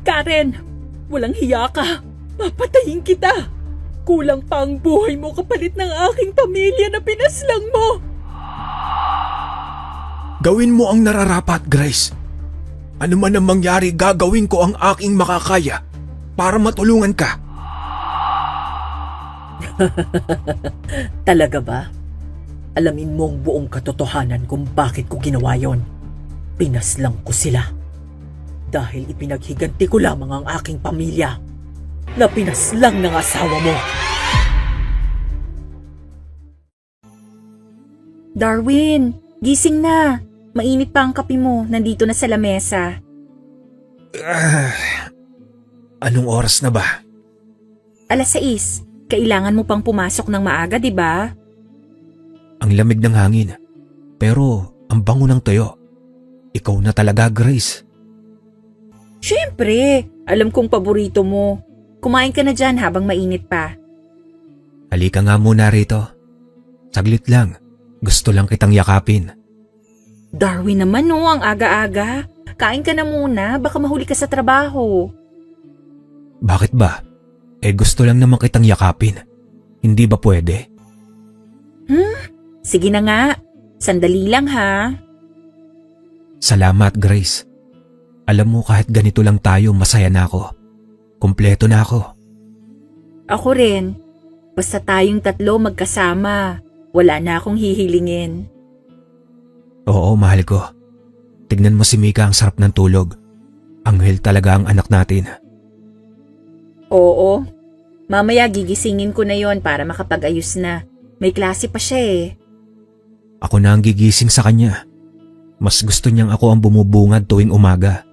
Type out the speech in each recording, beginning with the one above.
Karen, walang hiya ka. Papatayin kita. Kulang pa ang buhay mo kapalit ng aking pamilya na pinaslang mo. Gawin mo ang nararapat, Grace. Ano man ang mangyari, gagawin ko ang aking makakaya para matulungan ka. Talaga ba? Alamin mo ang buong katotohanan kung bakit ko ginawa yon. Pinaslang ko sila. Dahil ipinaghiganti ko lamang ang aking pamilya na pinaslang ng asawa mo. Darwin, gising na. Mainit pa ang kape mo, nandito na sa lamesa. Anong oras na ba? 6:00. Kailangan mo pang pumasok ng maaga, di ba? Ang lamig ng hangin. Pero ang bango ng tuyo. Ikaw na talaga, Grace. Siyempre, alam kong paborito mo. Kumain ka na dyan habang mainit pa. Halika nga muna rito. Saglit lang. Gusto lang kitang yakapin. Darwin naman no, ang aga-aga. Kain ka na muna, baka mahuli ka sa trabaho. Bakit ba? Gusto lang naman kitang yakapin. Hindi ba pwede? Sige na nga, sandali lang ha. Salamat, Grace. Alam mo, kahit ganito lang tayo, masaya na ako. Kumpleto na ako. Ako rin. Basta tayong tatlo magkasama, wala na akong hihilingin. Oo, mahal ko. Tignan mo si Mika, ang sarap ng tulog. Anghel talaga ang anak natin. Oo. Mamaya gigisingin ko na yon para makapag-ayos na. May klase pa siya eh. Ako na ang gigising sa kanya. Mas gusto niyang ako ang bumubungad tuwing umaga.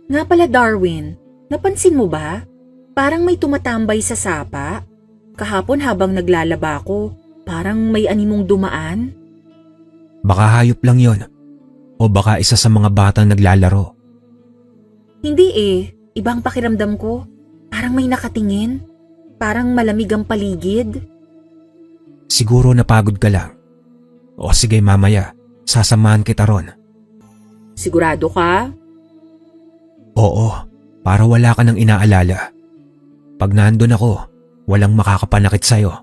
Nga pala Darwin, napansin mo ba? Parang may tumatambay sa sapa. Kahapon habang naglalaba ko, parang may animong dumaan. Baka hayop lang yon. O baka isa sa mga batang naglalaro. Hindi eh, ibang pakiramdam ko. Parang may nakatingin. Parang malamig ang paligid. Siguro napagod ka lang. O sige, mamaya, sasamahan kita ron. Sigurado ka? Oo, para wala ka nang inaalala. Pag nandun ako, walang makakapanakit sa'yo.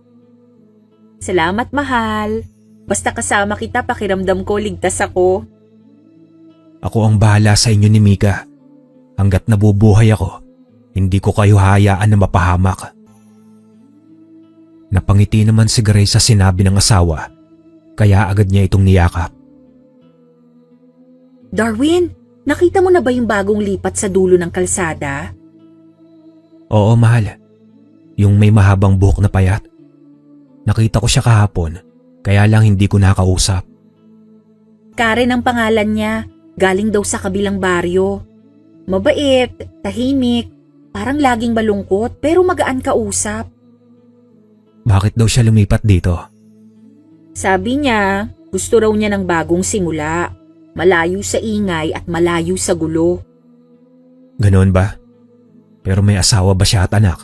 Salamat mahal. Basta kasama kita, pakiramdam ko ligtas ako. Ako ang bahala sa inyo ni Mika. Hanggat nabubuhay ako, hindi ko kayo hayaan na mapahamak. Napangiti naman si Grace sa sinabi ng asawa, kaya agad niya itong niyakap. Darwin, nakita mo na ba yung bagong lipat sa dulo ng kalsada? Oo, mahal. Yung may mahabang buhok na payat. Nakita ko siya kahapon, kaya lang hindi ko nakausap. Karen ang pangalan niya. Galing daw sa kabilang baryo. Mabait, tahimik, parang laging malungkot pero magaan kausap. Bakit daw siya lumipat dito? Sabi niya, gusto raw niya ng bagong simula. Malayo sa ingay at malayo sa gulo. Ganoon ba? Pero may asawa ba siya at anak?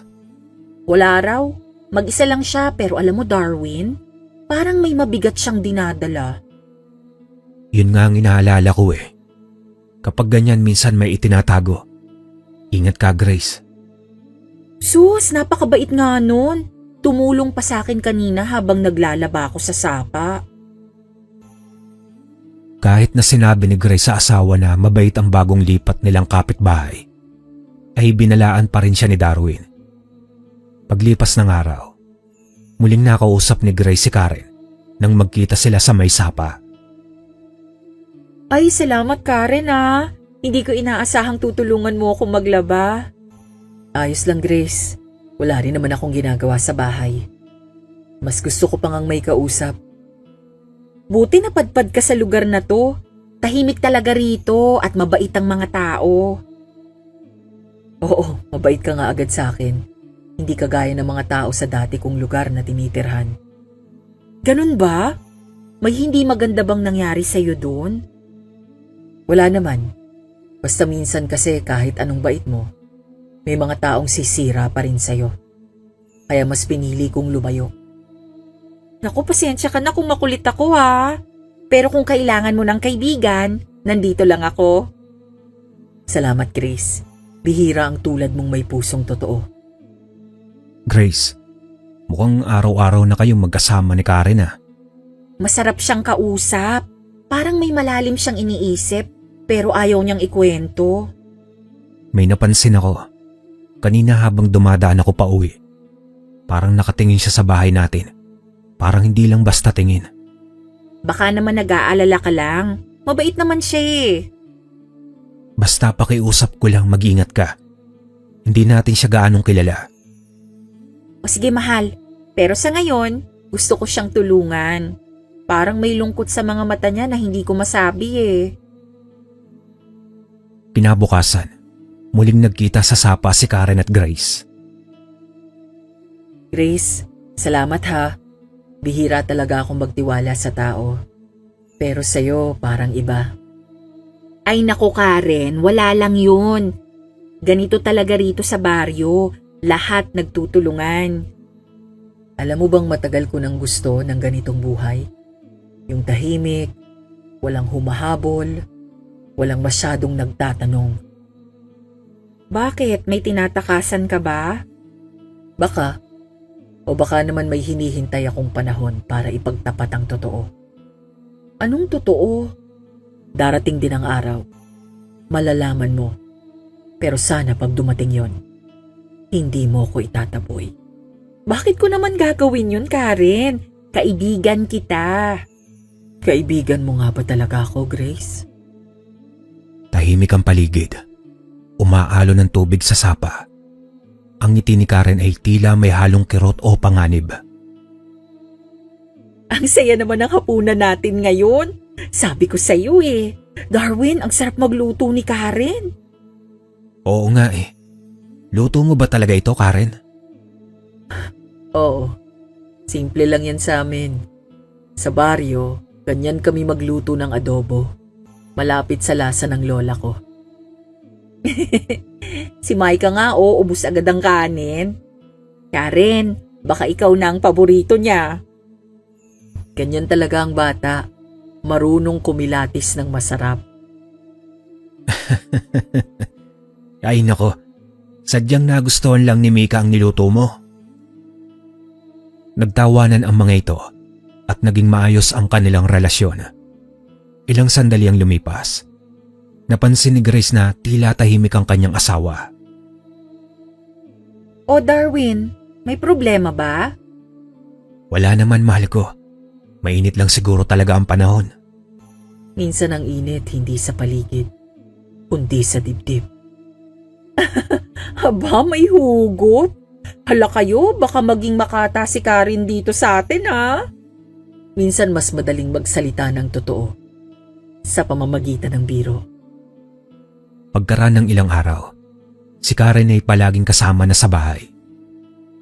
Wala raw. Mag-isa lang siya pero alam mo Darwin, parang may mabigat siyang dinadala. Yun nga ang inaalala ko eh. Kapag ganyan minsan may itinatago. Ingat ka, Grace. Sus, napakabait nga nun. Tumulong pa sa akin kanina habang naglalaba ako sa sapa. Kahit na sinabi ni Grace sa asawa na mabait ang bagong lipat nilang kapitbahay, ay binalaan pa rin siya ni Darwin. Paglipas ng araw, muling nakausap ni Grace si Karen nang magkita sila sa may sapa. Ay, salamat Karen ah. Hindi ko inaasahang tutulungan mo akong maglaba. Ayos lang, Grace. Wala rin naman akong ginagawa sa bahay. Mas gusto ko pang ang may kausap. Buti napadpad ka sa lugar na to. Tahimik talaga rito at mabait ang mga tao. Oo, mabait ka nga agad sa akin. Hindi kagaya ng mga tao sa dati kong lugar na tinitirhan. Ganun ba? May hindi maganda bang nangyari sa'yo doon? Wala naman. Basta minsan kasi kahit anong bait mo, may mga taong sisira pa rin sa'yo. Kaya mas pinili kong lumayo. Naku, pasensya ka na kung makulit ako ha. Pero kung kailangan mo ng kaibigan, nandito lang ako. Salamat, Grace. Bihira ang tulad mong may pusong totoo. Grace, mukhang araw-araw na kayong magkasama ni Karen ah. Masarap siyang kausap. Parang may malalim siyang iniisip, pero ayaw niyang ikwento. May napansin ako. Kanina habang dumadaan ako pa uwi. Parang nakatingin siya sa bahay natin. Parang hindi lang basta tingin. Baka naman nag-aalala ka lang. Mabait naman siya eh. Basta pakiusap ko lang mag-ingat ka. Hindi natin siya gaanong kilala. O sige mahal, pero sa ngayon, gusto ko siyang tulungan. Parang may lungkot sa mga mata niya na hindi ko masabi eh. Kinabukasan, muling nagkita sa sapa si Karen at Grace. Grace, salamat ha. Bihira talaga akong magtiwala sa tao. Pero sa'yo parang iba. Ay naku Karen, wala lang yun. Ganito talaga rito sa baryo. Lahat nagtutulungan. Alam mo bang matagal ko nang gusto ng ganitong buhay? Yung tahimik, walang humahabol, walang masyadong nagtatanong. Bakit? May tinatakasan ka ba? Baka, o baka naman may hinihintay akong panahon para ipagtapat ang totoo. Anong totoo? Darating din ang araw. Malalaman mo. Pero sana pag dumating yon, hindi mo ko itataboy. Bakit ko naman gagawin yun, Karen? Kaibigan kita. Kaibigan mo nga ba talaga ako, Grace? Tahimik ang paligid. Umaalo ng tubig sa sapa. Ang ngiti ni Karen ay tila may halong kirot o panganib. Ang saya naman ng hapunan natin ngayon. Sabi ko sa iyo eh. Darwin, ang sarap magluto ni Karen. Oo nga eh. Luto mo ba talaga ito, Karen? Oo. Simple lang yan sa amin. Sa baryo, ganyan kami magluto ng adobo. Malapit sa lasa ng lola ko. Si Micah nga ubus agad ang kanin. Karen, baka ikaw na ang paborito niya. Ganyan talaga ang bata. Marunong kumilatis ng masarap. Ay nako, sadyang nagustuhan lang ni Mika ang niluto mo. Nagtawanan ang mga ito at naging maayos ang kanilang relasyon. Ilang sandali ang lumipas. Napansin ni Grace na tila tahimik ang kanyang asawa. O Darwin, may problema ba? Wala naman, mahal ko. Mainit lang siguro talaga ang panahon. Minsan ang init hindi sa paligid, kundi sa dibdib. Haba, may hugot. Hala kayo, baka maging makata si Karen dito sa atin ha. Minsan mas madaling magsalita ng totoo sa pamamagitan ng biro. Pagkaraan ng ilang araw, si Karen ay palaging kasama na sa bahay.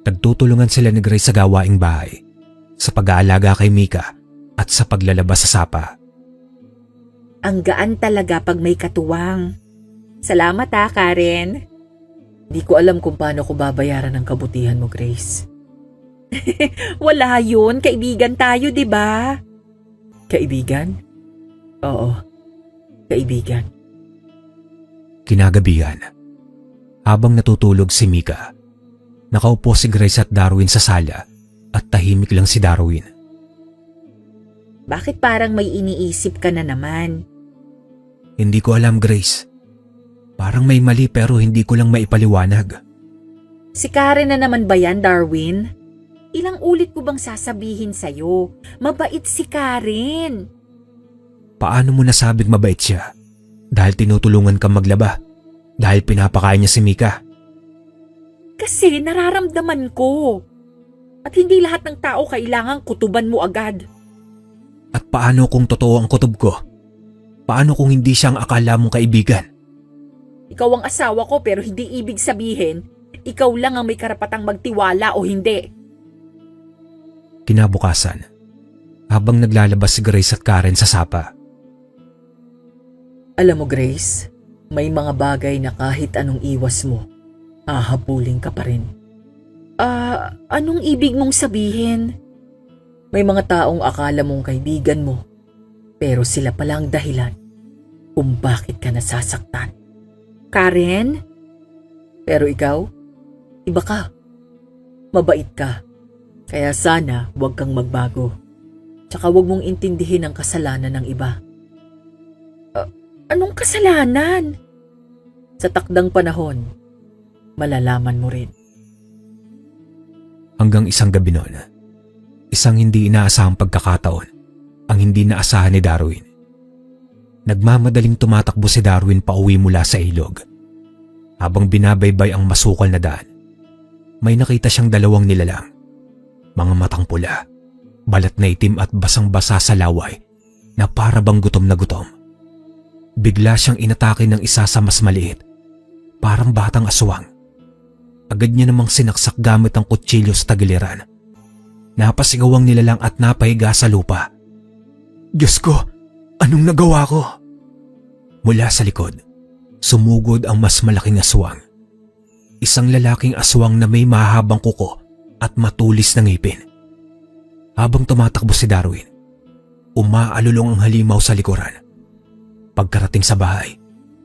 Nagtutulungan sila ni Grace sa gawaing bahay, sa pag-aalaga kay Mika at sa paglalabas sa sapa. Ang gaan talaga pag may katuwang. Salamat ha, Karen. Di ko alam kung paano ko babayaran ang kabutihan mo, Grace. Wala yun, kaibigan tayo, di ba? Kaibigan? Oo, kaibigan. Kinagabihan, habang natutulog si Mika, nakaupo si Grace at Darwin sa sala at tahimik lang si Darwin. Bakit parang may iniisip ka na naman? Hindi ko alam, Grace. Parang may mali pero hindi ko lang maipaliwanag. Si Karen na naman ba yan, Darwin? Ilang ulit ko bang sasabihin sa'yo? Mabait si Karen. Paano mo nasabing mabait siya? Dahil tinutulungan kang maglaba? Dahil pinapakain niya si Mika? Kasi nararamdaman ko. At hindi lahat ng tao kailangang kutuban mo agad. At paano kung totoo ang kutob ko? Paano kung hindi siya ang akala mong kaibigan? Ikaw ang asawa ko pero hindi ibig sabihin, ikaw lang ang may karapatang magtiwala o hindi. Kinabukasan, habang naglalabas si Grace at Karen sa sapa. Alam mo, Grace, may mga bagay na kahit anong iwas mo, hahabulin ka pa rin. Anong ibig mong sabihin? May mga taong akala mong kaibigan mo, pero sila pala ang dahilan kung bakit ka nasasaktan. Karen, Pero ikaw, iba ka. Mabait ka. Kaya sana huwag kang magbago. Tsaka huwag mong intindihin ang kasalanan ng iba. Anong kasalanan? Sa takdang panahon, malalaman mo rin. Hanggang isang gabi noon, isang hindi inaasahang pagkakataon ang hindi naasahan ni Darwin. Nagmamadaling tumatakbo si Darwin pauwi mula sa ilog. Habang binabaybay ang masukal na daan, may nakita siyang dalawang nilalang. Mga matang pula, balat na itim at basang-basa sa laway na para bang gutom na gutom. Bigla siyang inatake ng isa sa mas maliit, parang batang aswang. Agad niya namang sinaksak gamit ang kutsilyo sa tagiliran. Napasigaw ang nilalang at napahiga sa lupa. Diyos ko, anong nagawa ko? Mula sa likod, sumugod ang mas malaking aswang. Isang lalaking aswang na may mahabang kuko at matulis na ngipin. Habang tumatakbo si Darwin, umaalulong ang halimaw sa likuran. Pagkarating sa bahay,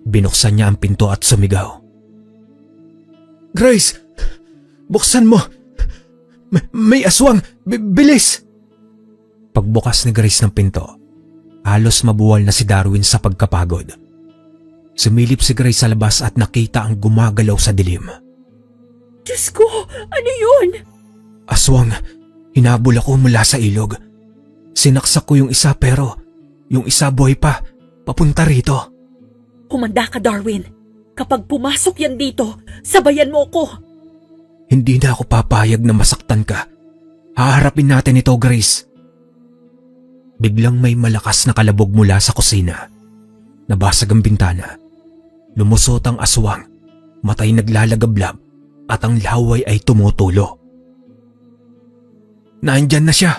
binuksan niya ang pinto at sumigaw. Grace! Buksan mo! May aswang! Bilis! Pagbukas ni Grace ng pinto, halos mabuwal na si Darwin sa pagkapagod. Sumilip si Grace sa labas at nakita ang gumagalaw sa dilim. Diyos ko, ano yun? Aswang, hinabol ako mula sa ilog. Sinaksak ko yung isa pero yung isa buhay pa, papunta rito. Humanda ka, Darwin. Kapag pumasok yan dito, sabayan mo ko. Hindi na ako papayag na masaktan ka. Haharapin natin ito, Grace. Biglang may malakas na kalabog mula sa kusina. Nabasag ang bintana. Lumusot ang aswang, matay naglalagablab at ang laway ay tumutulo. Nandyan na siya.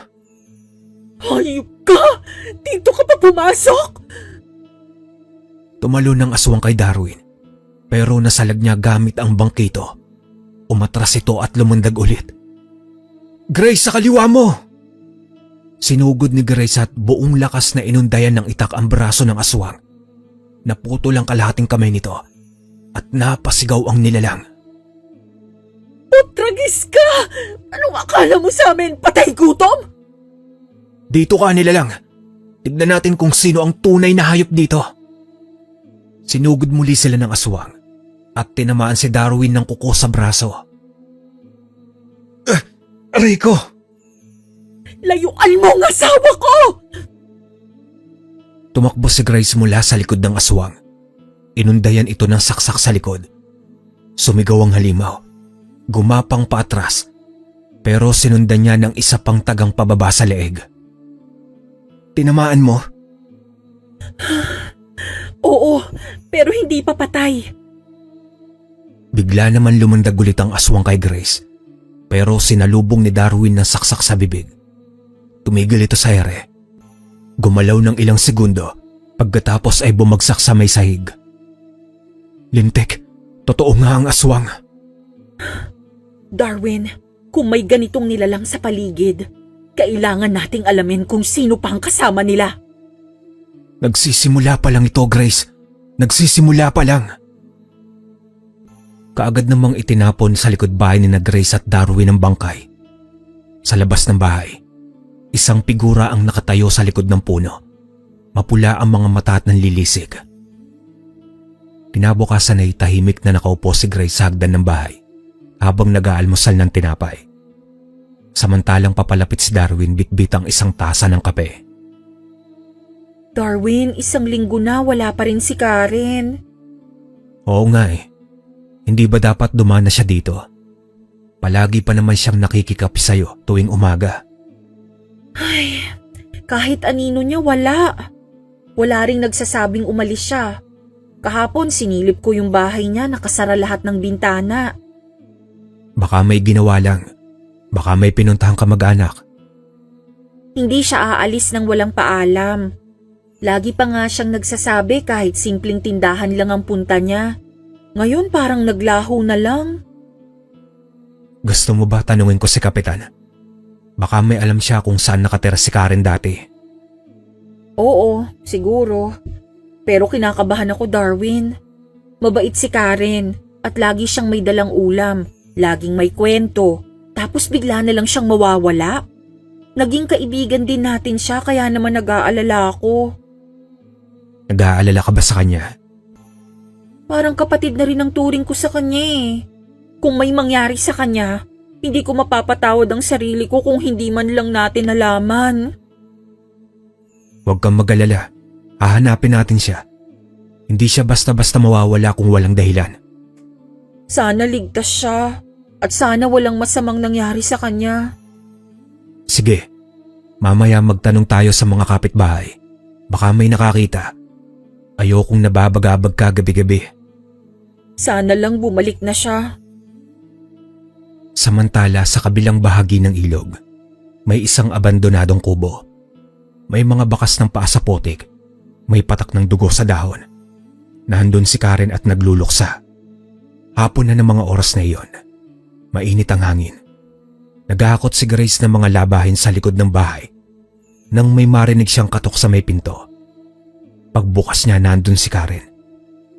Hayop ka! Dito ka pa pumasok? Tumalo ng aswang kay Darwin, pero nasalag niya gamit ang bangkito. Umatras ito at lumundag ulit. Grace, sa kaliwa mo! Sinugod ni Grace at buong lakas na inundayan ng itak ang braso ng aswang. Naputol ang kalahating kamay nito at napasigaw ang nilalang. Putragis ka! Anong akala mo sa amin? Patay gutom? Dito ka, nilalang. Tignan natin kung sino ang tunay na hayop dito. Sinugod muli sila ng aswang at tinamaan si Darwin ng kuko sa braso. Aray ko! Layuan mo ang asawa ko! Tumakbo si Grace mula sa likod ng aswang. Inundayan ito ng saksak sa likod. Sumigaw ang halimaw. Gumapang paatras. Pero sinundan niya ng isa pang tagang pababa sa leeg. Tinamaan mo? Oo, pero hindi pa patay. Bigla naman lumundag ulit ang aswang kay Grace. Pero sinalubong ni Darwin ng saksak sa bibig. Tumigil ito sa ere. Gumalaw ng ilang segundo, pagkatapos ay bumagsak sa may sahig. Lintik, totoo nga ang aswang. Darwin, kung may ganitong nilalang sa paligid, kailangan nating alamin kung sino pa ang kasama nila. Nagsisimula pa lang ito, Grace. Nagsisimula pa lang. Kaagad namang itinapon sa likod bahay ni Grace at Darwin ang bangkay. Sa labas ng bahay, isang figura ang nakatayo sa likod ng puno. Mapula ang mga mata at nanlilisik. Kinabukasan ay tahimik na nakaupo si Grace sa hagdan ng bahay habang nag-aalmusal ng tinapay. Samantalang papalapit si Darwin bitbit ang isang tasa ng kape. Darwin, isang linggo na wala pa rin si Karen. Oo nga eh. Hindi ba dapat dumana siya dito? Palagi pa naman siyang nakikikapi sa'yo tuwing umaga. Ay, kahit anino niya wala. Wala ring nagsasabing umalis siya. Kahapon sinilip ko yung bahay niya, nakasara lahat ng bintana. Baka may ginawa lang. Baka may pinuntahang kamag-anak. Hindi siya aalis nang walang paalam. Lagi pa nga siyang nagsasabi kahit simpleng tindahan lang ang punta niya. Ngayon parang naglaho na lang. Gusto mo ba tanungin ko si Kapitan? Baka may alam siya kung saan nakatira si Karen dati. Oo, siguro. Pero kinakabahan ako, Darwin. Mabait si Karen At lagi siyang may dalang ulam, laging may kwento, tapos bigla na lang siyang mawawala. Naging kaibigan din natin siya kaya naman nag-aalala ako. Nag-aalala ka ba sa kanya? Parang kapatid na rin ang turing ko sa kanya eh. Kung may mangyari sa kanya, hindi ko mapapatawad ang sarili ko kung hindi man lang natin nalaman. Huwag kang mag-alala. Hahanapin natin siya. Hindi siya basta-basta mawawala kung walang dahilan. Sana ligtas siya at sana walang masamang nangyari sa kanya. Sige, mamaya magtanong tayo sa mga kapitbahay. Baka may nakakita. Ayokong nababagabag ka gabi-gabi. Sana lang bumalik na siya. Samantala sa kabilang bahagi ng ilog, may isang abandonadong kubo. May mga bakas ng paa sa putik. May patak ng dugo sa dahon. Nandun si Karen at nagluluksa. Hapon na ng mga oras na iyon. Mainit ang hangin. Naghahakot si Grace ng mga labahin sa likod ng bahay nang may marinig siyang katok sa may pinto. Pagbukas niya nandun si Karen.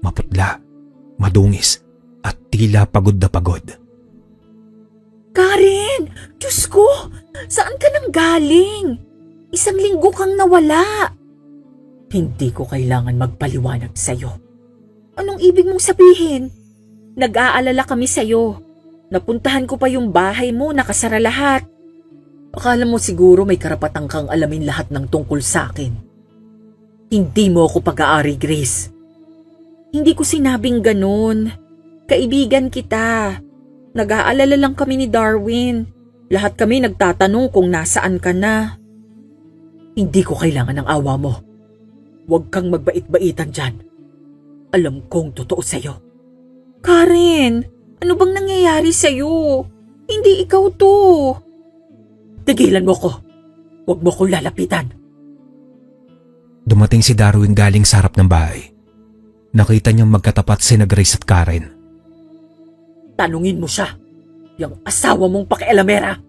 Maputla, madungis at tila pagod na pagod. Karen! Diyos ko! Saan ka nang galing? Isang linggo kang nawala. Hindi ko kailangan magpaliwanag sa'yo. Anong ibig mong sabihin? Nag-aalala kami sa'yo. Napuntahan ko pa yung bahay mo, nakasara lahat. Akala mo siguro may karapatan kang alamin lahat ng tungkol sa akin. Hindi mo ako pag-aari, Grace. Hindi ko sinabing ganun. Kaibigan kita. Nag-aalala lang kami ni Darwin. Lahat kami nagtatanong kung nasaan ka na. Hindi ko kailangan ng awa mo. Huwag kang magbait-baitan dyan. Alam kong totoo sa'yo. Karen, ano bang nangyayari sa'yo? Hindi ikaw to. Tigilan mo ko. Huwag mo kong lalapitan. Dumating si Darwin galing sa harap ng bahay. Nakita niyang magkatapat sina Grace at Karen. Tanungin mo siya. Yung asawa mong pakialamera.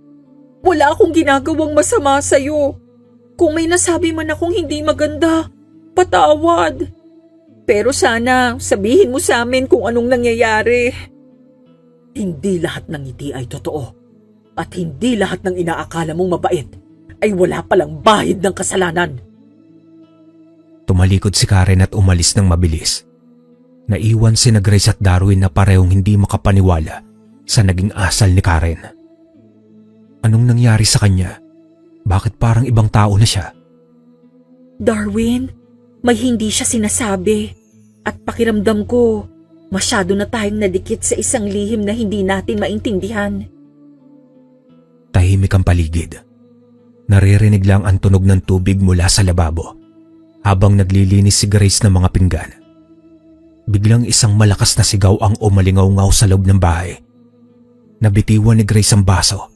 Wala akong ginagawang masama sa'yo. Kung may nasabi man akong hindi maganda, patawad. Pero sana sabihin mo sa amin kung anong nangyayari. Hindi lahat ng ngiti ay totoo. At hindi lahat ng inaakala mong mabait ay wala palang bahid ng kasalanan. Tumalikod si Karen at umalis ng mabilis. Naiwan sina Grace at Darwin na parehong hindi makapaniwala sa naging asal ni Karen. Anong nangyari sa kanya? Bakit parang ibang tao na siya? Darwin, may hindi siya sinasabi. At pakiramdam ko, masyado na tayong nadikit sa isang lihim na hindi natin maintindihan. Tahimik ang paligid. Naririnig lang ang tunog ng tubig mula sa lababo habang naglilinis si Grace ng mga pinggan. Biglang isang malakas na sigaw ang umalingaw-ngaw sa loob ng bahay. Nabitiwan ni Grace ang baso.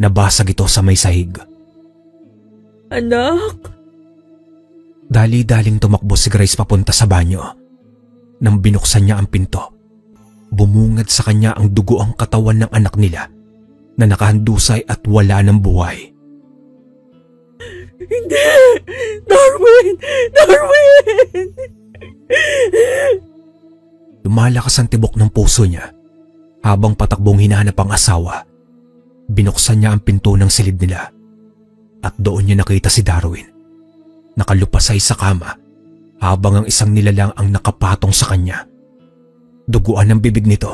Nabasag ito sa may sahig. Anak! Dali-daling tumakbo si Grace papunta sa banyo. Nang binuksan niya ang pinto, bumungad sa kanya ang dugo ang katawan ng anak nila na nakahandusay at wala ng buhay. Hindi! Darwin! Darwin! Lumalakas ang tibok ng puso niya habang patakbong hinahanap ang asawa. Binuksan niya ang pinto ng silid nila at doon niya nakita si Darwin. Nakalupasay sa kama habang ang isang nilalang ang nakapatong sa kanya. Duguan ang bibig nito.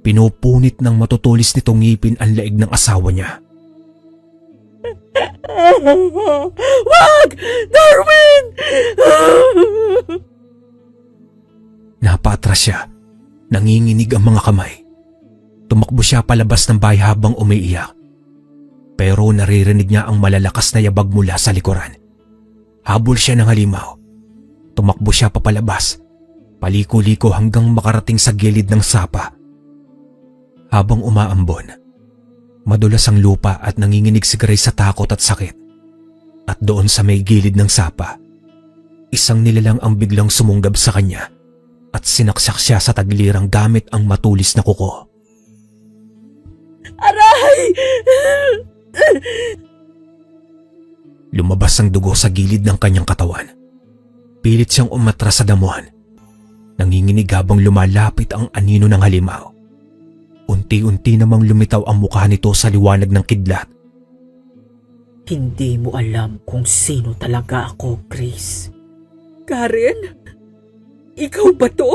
Pinupunit ng matutulis nitong ngipin ang laig ng asawa niya. Wag! Darwin! Napaatras siya. Nanginginig ang mga kamay. Tumakbo siya palabas ng bahay habang umiiyak. Pero naririnig niya ang malalakas na yabag mula sa likuran. Habol siya ng halimaw. Tumakbo siya papalabas. Paliko-liko hanggang makarating sa gilid ng sapa. Habang umaambon, madulas ang lupa at nanginginig si Grace sa takot at sakit. At doon sa may gilid ng sapa, isang nilalang ang biglang sumunggab sa kanya at sinaksak siya sa taglirang gamit ang matulis na kuko. Aray! Lumabas ang dugo sa gilid ng kanyang katawan. Pilit siyang umatras sa damuhan. Nanginginig habang lumalapit ang anino ng halimaw. Unti-unti namang lumitaw ang mukha nito sa liwanag ng kidlat. Hindi mo alam kung sino talaga ako, Grace. Karen? Ikaw ba to?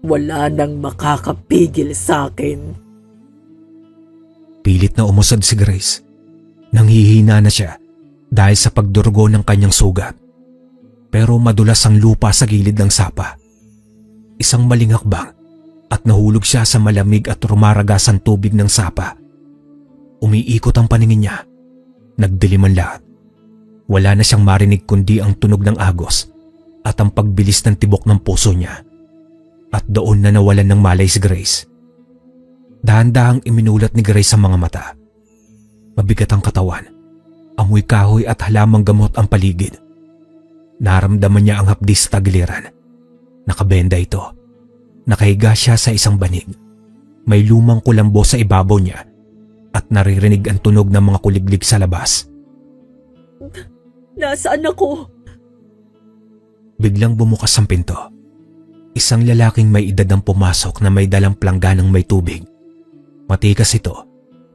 Wala nang makakapigil sa akin. Pilit na umusad si Grace. Nanghihina na siya dahil sa pagdurugo ng kanyang sugat. Pero madulas ang lupa sa gilid ng sapa. Isang maling hakbang at nahulog siya sa malamig at rumaragasang tubig ng sapa. Umiikot ang paningin niya. Nagdilim ang lahat. Wala na siyang marinig kundi ang tunog ng agos at ang pagbilis ng tibok ng puso niya. At doon na nawalan ng malay si Grace. Dahan-dahang iminulat ni Grace ang mga mata. Mabigat ang katawan. Amoy kahoy at halamang gamot ang paligid. Naramdaman niya ang hapdi sa tagiliran. Nakabenda ito. Nakahiga siya sa isang banig. May lumang kulambo sa ibabaw niya at naririnig ang tunog ng mga kuliglig sa labas. Nasaan ako? Biglang bumukas ang pinto. Isang lalaking may edad ang pumasok na may dalang plangganang may tubig. Matikas ito,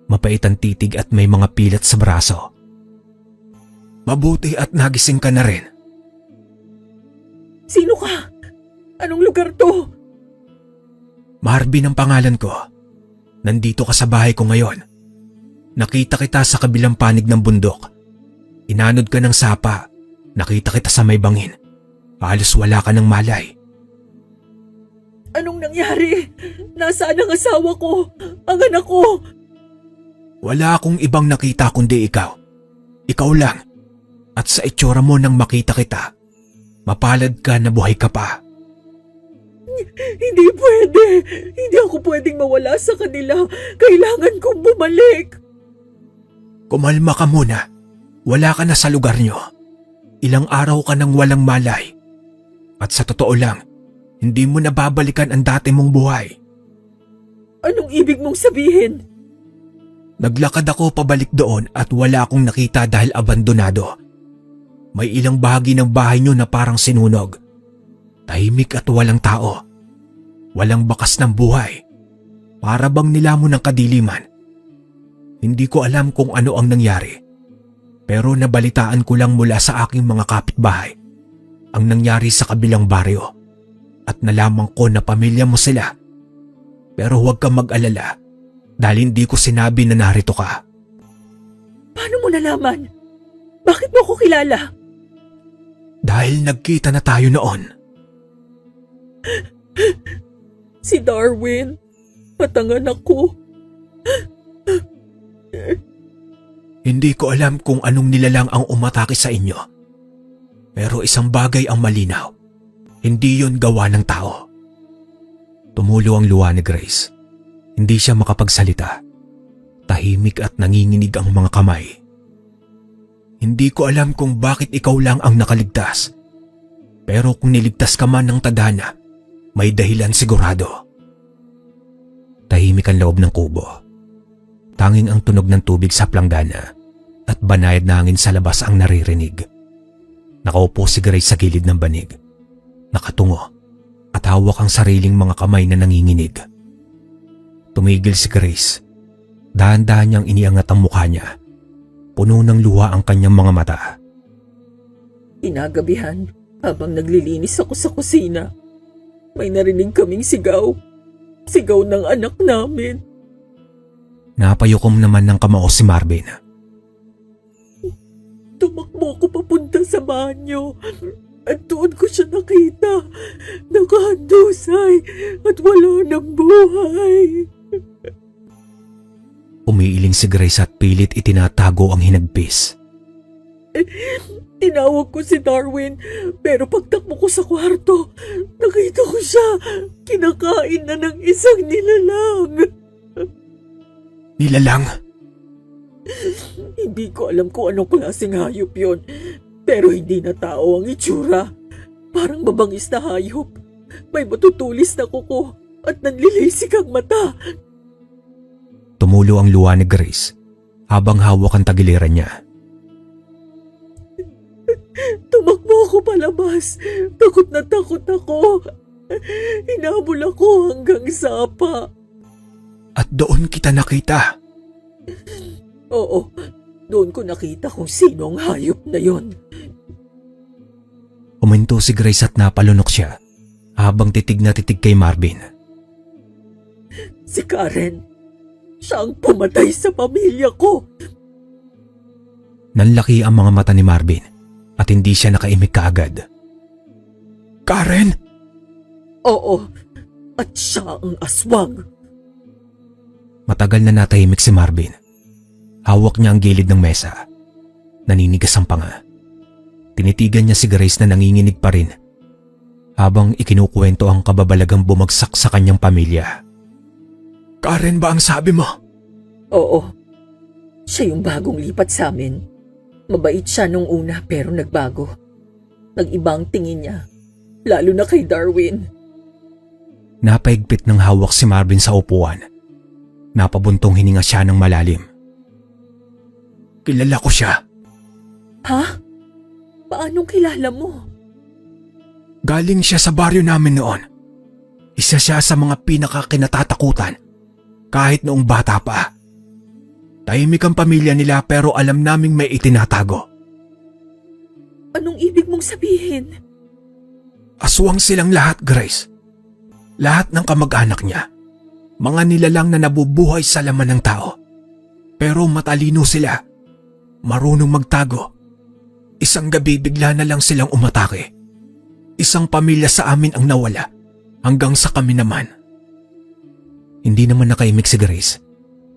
mapait ang titig at may mga pilat sa braso. Mabuti at nagising ka na rin. Sino ka? Anong lugar to? Marvin ang pangalan ko. Nandito ka sa bahay ko ngayon. Nakita kita sa kabilang panig ng bundok. Inanod ka ng sapa. Nakita kita sa may bangin. Halos wala ka ng malay. Anong nangyari? Nasaan ang asawa ko? Ang anak ko? Wala akong ibang nakita kundi ikaw. Ikaw lang. At sa itsura mo nang makita kita, mapalad ka na buhay ka pa. Hindi pwede. Hindi ako pwedeng mawala sa kanila. Kailangan kong bumalik. Kumalma ka muna. Wala ka na sa lugar nyo. Ilang araw ka nang walang malay. At sa totoo lang, hindi mo na babalikan ang dati mong buhay. Anong ibig mong sabihin? Naglakad ako pabalik doon at wala akong nakita dahil abandonado. May ilang bahagi ng bahay nyo na parang sinunog. Tahimik at walang tao. Walang bakas ng buhay. Para bang nilamon ng kadiliman. Hindi ko alam kung ano ang nangyari. Pero nabalitaan ko lang mula sa aking mga kapitbahay ang nangyari sa kabilang baryo. At nalaman ko na pamilya mo sila. Pero huwag kang mag-alala dahil hindi ko sinabi na narito ka. Paano mo nalaman? Bakit mo ko kilala? Dahil nagkita na tayo noon. Si Darwin. At ang anak ko. Hindi ko alam kung anong nilalang ang umatake sa inyo. Pero isang bagay ang malinaw. Hindi yon gawa ng tao. Tumulo ang luha ni Grace. Hindi siya makapagsalita. Tahimik at nanginginig ang mga kamay. Hindi ko alam kung bakit ikaw lang ang nakaligtas. Pero kung niligtas ka man ng tadhana, may dahilan sigurado. Tahimik ang loob ng kubo. Tanging ang tunog ng tubig sa planggana at banayad na hangin sa labas ang naririnig. Nakaupo si Grace sa gilid ng banig. Nakatungo at hawak ang sariling mga kamay na nanginginig. Tumigil si Grace. Dahan-dahan niyang iniangat ang mukha niya. Puno ng luha ang kanyang mga mata. Inagabihan, habang naglilinis ako sa kusina, may narinig kaming sigaw. Sigaw ng anak namin. Napayukom naman ng kamao si Marvin. Tumakbo ko papunta sa banyo. At doon ko siya nakita. Nakahandusay at wala ng buhay. Umiiling si Grace at pilit itinatago ang hinagpis. Tinawag ko si Darwin, pero pagtakbo ko sa kwarto, nakita ko siya. Kinakain na ng isang nilalang. Nilalang? Hindi ko alam kung anong klaseng hayop yon, pero hindi na tao ang itsura. Parang mabangis na hayop. May matutulis na kuko at nanlilisik ang mata. Tumulo ang luha ni Grace habang hawak ang tagiliran niya. Tumakbo ako palabas. Takot na takot ako. Hinabol ako hanggang sapa. At doon kita nakita. Oo, doon ko nakita kung sino ang hayop na yon. Uminto si Grace at napalunok siya habang titig na titig kay Marvin. Si Karen. Siya ang pumatay sa pamilya ko. Nanlaki ang mga mata ni Marvin at hindi siya nakaimik kaagad. Karen! Oo, at siya ang aswang. Matagal na natahimik si Marvin. Hawak niya ang gilid ng mesa. Naninigas ang panga. Tinitigan niya si Grace na nanginginig pa rin habang ikinukwento ang kababalagang bumagsak sa kanyang pamilya. Karen ba ang sabi mo? Oo, siya yung bagong lipat sa amin. Mabait siya nung una pero nagbago. Nag-ibang tingin niya, lalo na kay Darwin. Napaigpit ng hawak si Marvin sa upuan. Napabuntong hininga siya ng malalim. Kilala ko siya. Ha? Paanong kilala mo? Galing siya sa baryo namin noon. Isa siya sa mga pinakakinatatakutan kahit noong bata pa. Tahimik ang pamilya nila pero alam naming may itinatago. Anong ibig mong sabihin? Aswang silang lahat, Grace. Lahat ng kamag-anak niya. Mga nilalang na nabubuhay sa laman ng tao. Pero matalino sila. Marunong magtago. Isang gabi bigla na lang silang umatake. Isang pamilya sa amin ang nawala. Hanggang sa kami naman. Hindi naman nakaimik si Grace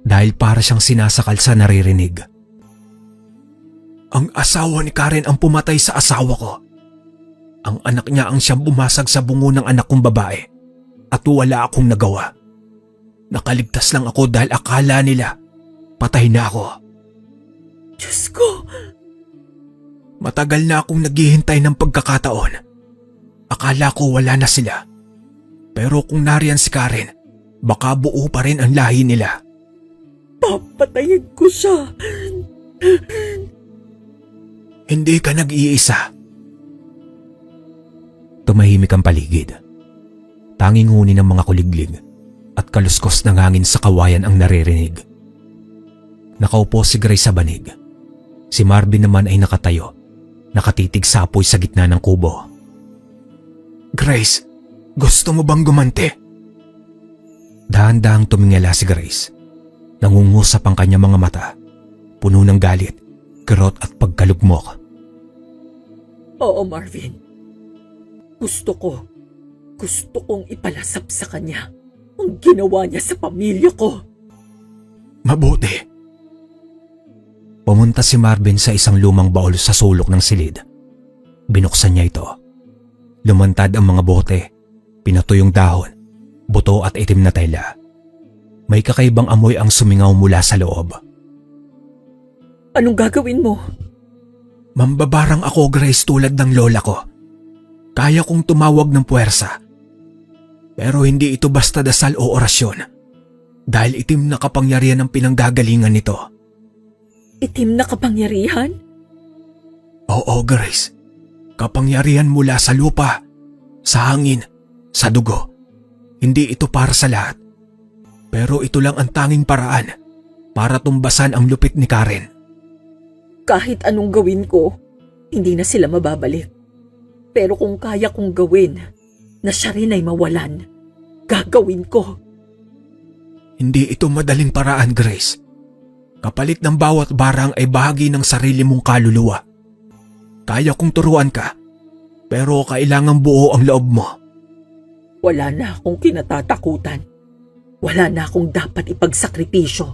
dahil para siyang sinasakal sa naririnig. Ang asawa ni Karen ang pumatay sa asawa ko. Ang anak niya ang siyang bumasag sa bungo ng anak kong babae at wala akong nagawa. Nakaligtas lang ako dahil akala nila patay na ako. Diyos ko! Matagal na akong naghihintay ng pagkakataon. Akala ko wala na sila. Pero kung nariyan si Karen, baka buo pa rin ang lahi nila. Papatayin ko siya! Hindi ka nag-iisa. Tumahimik ang paligid. Tanging huni ng mga kuliglig at kaluskos ng hangin sa kawayan ang naririnig. Nakaupo si Grace sa banig. Si Marvin naman ay nakatayo, nakatitig sa apoy sa gitna ng kubo. Grace, gusto mo bang gumanti? Dahan-dahang tumingala si Grace. Nangungusap ang kanyang mga mata, puno ng galit, kirot at pagkalugmok. Oo, Marvin. Gusto kong ipalasap sa kanya ang ginawa niya sa pamilya ko. Mabuti. Pumunta si Marvin sa isang lumang baul sa sulok ng silid. Binuksan niya ito. Lumantad ang mga bote, pinatuyong dahon, buto at itim na tela. May kakaibang amoy ang sumingaw mula sa loob. Anong gagawin mo? Mambabarang ako, Grace, tulad ng lola ko. Kaya kong tumawag ng puwersa. Pero hindi ito basta dasal o orasyon. Dahil itim na kapangyarihan ang pinanggagalingan nito. Itim na kapangyarihan? Oo, Grace. Kapangyarihan mula sa lupa, sa hangin, sa dugo. Hindi ito para sa lahat. Pero ito lang ang tanging paraan para tumbasan ang lupit ni Karen. Kahit anong gawin ko, hindi na sila mababalik. Pero kung kaya kong gawin na siya rin ay mawalan, gagawin ko. Hindi ito madaling paraan, Grace. Kapalit ng bawat barang ay bahagi ng sarili mong kaluluwa. Kaya kong turuan ka, pero kailangan buo ang loob mo. Wala na akong kinatatakutan. Wala na akong dapat ipagsakripisyo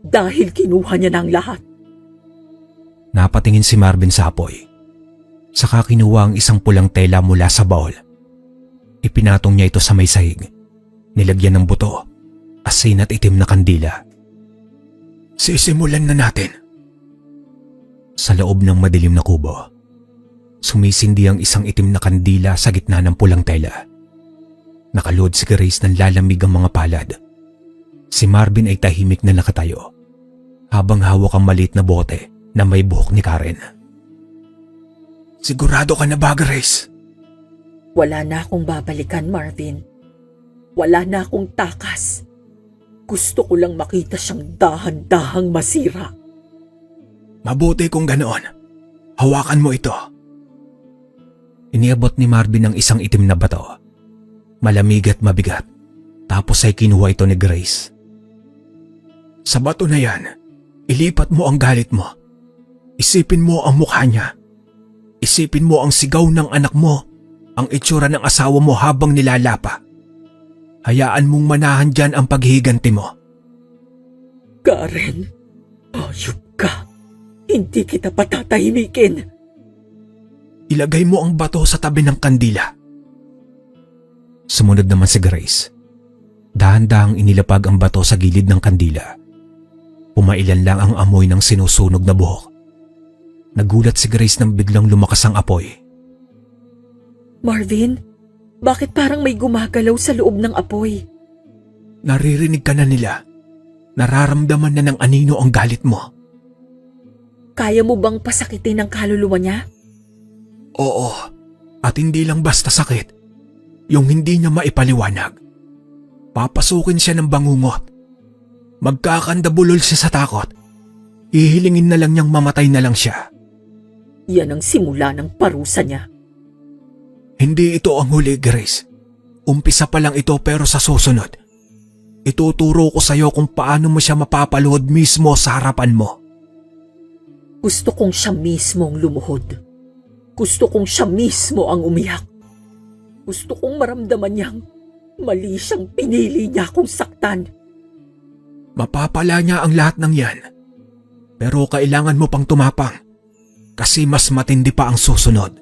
dahil kinuha niya ng lahat. Napatingin si Marvin sa apoy. Saka kinuha ang isang pulang tela mula sa baul. Ipinatong niya ito sa may sahig. Nilagyan ng buto, asin at itim na kandila. Sisimulan na natin. Sa loob ng madilim na kubo, sumisindi ang isang itim na kandila sa gitna ng pulang tela. Nakaluhod si Grace ng lalamig ang mga palad. Si Marvin ay tahimik na nakatayo, habang hawak ang maliit na bote na may buhok ni Karen. Sigurado ka na ba, Grace? Wala na akong babalikan, Marvin. Wala na akong takas. Gusto ko lang makita siyang dahan-dahang masira. Mabuti kung ganoon. Hawakan mo ito. Iniabot ni Marvin ang isang itim na bato. Malamig at mabigat. Tapos ay kinuha ito ni Grace. Sa bato na yan, ilipat mo ang galit mo. Isipin mo ang mukha niya. Isipin mo ang sigaw ng anak mo, ang itsura ng asawa mo habang nilalapa. Hayaan mong manahan dyan ang paghihiganti mo. Karen, ayup ka. Hindi kita patatahimikin. Ilagay mo ang bato sa tabi ng kandila. Sumunod naman si Grace. Dahan-dahang inilapag ang bato sa gilid ng kandila. Pumailan lang ang amoy ng sinusunog na buhok. Nagulat si Grace nang biglang lumakas ang apoy. Marvin, bakit parang may gumagalaw sa loob ng apoy? Naririnig ka na nila. Nararamdaman na ng anino ang galit mo. Kaya mo bang pasakitin ang kaluluwa niya? Oo, at hindi lang basta sakit. Yung hindi niya maipaliwanag. Papasukin siya ng bangungot. Magkakandabulol siya sa takot. Hihilingin na lang niyang mamatay na lang siya. Yan ang simula ng parusa niya. Hindi ito ang huli, Grace. Umpisa pa lang ito pero sa susunod. Ituturo ko sa'yo kung paano mo siya mapapaluhod mismo sa harapan mo. Gusto kong siya mismo ang lumuhod. Gusto kong siya mismo ang umiyak. Gusto kong maramdaman niyang mali siyang pinili niya akong saktan. Mapapala niya ang lahat ng yan. Pero kailangan mo pang tumapang. Kasi mas matindi pa ang susunod.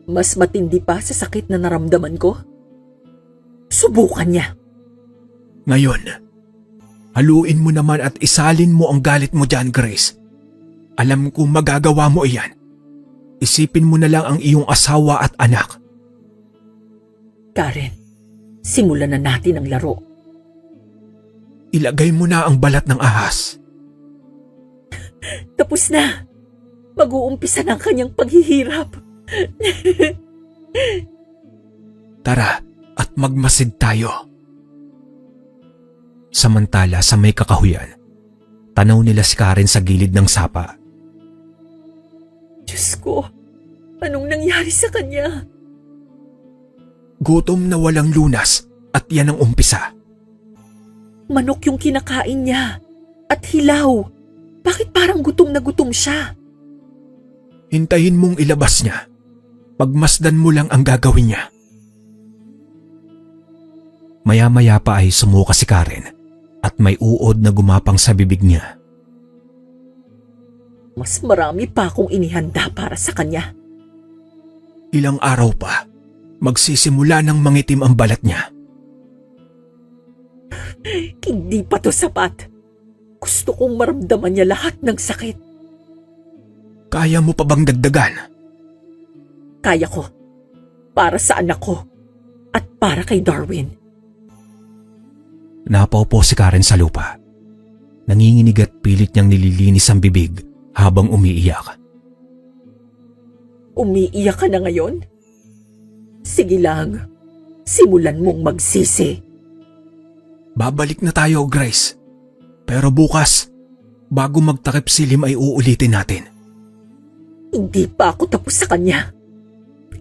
Mas matindi pa sa sakit na naramdaman ko? Subukan niya. Ngayon, haluin mo naman at isalin mo ang galit mo dyan, Grace. Alam kong magagawa mo iyan. Isipin mo na lang ang iyong asawa at anak. Karen, simulan na natin ang laro. Ilagay mo na ang balat ng ahas. Tapos na. Mag-uumpisa na ang kanyang paghihirap. Tara at magmasid tayo. Samantala sa may kakahuyan, tanaw nila si Karen sa gilid ng sapa. Diyos ko, anong nangyari sa kanya? Gutom na walang lunas at yan ang umpisa. Manok yung kinakain niya. At hilaw. Bakit parang gutom na gutom siya? Hintayin mong ilabas niya. Pagmasdan mo lang ang gagawin niya. Maya-maya pa ay sumuka si Karen at may uod na gumapang sa bibig niya. Mas marami pa akong inihanda para sa kanya. Ilang araw pa, magsisimula ng mangitim ang balat niya. Hindi pa to sapat. Gusto kong maramdaman niya lahat ng sakit. Kaya mo pa bang dagdagan? Kaya ko. Para sa anak ko. At para kay Darwin. Napaupo si Karen sa lupa. Nanginginig at pilit niyang nililinis ang bibig habang umiiyak. Umiiyak ka na ngayon? Sige lang. Simulan mong magsisi. Babalik na tayo, Grace. Pero bukas, bago magtakip silim ay uulitin natin. Hindi pa ako tapos sa kanya.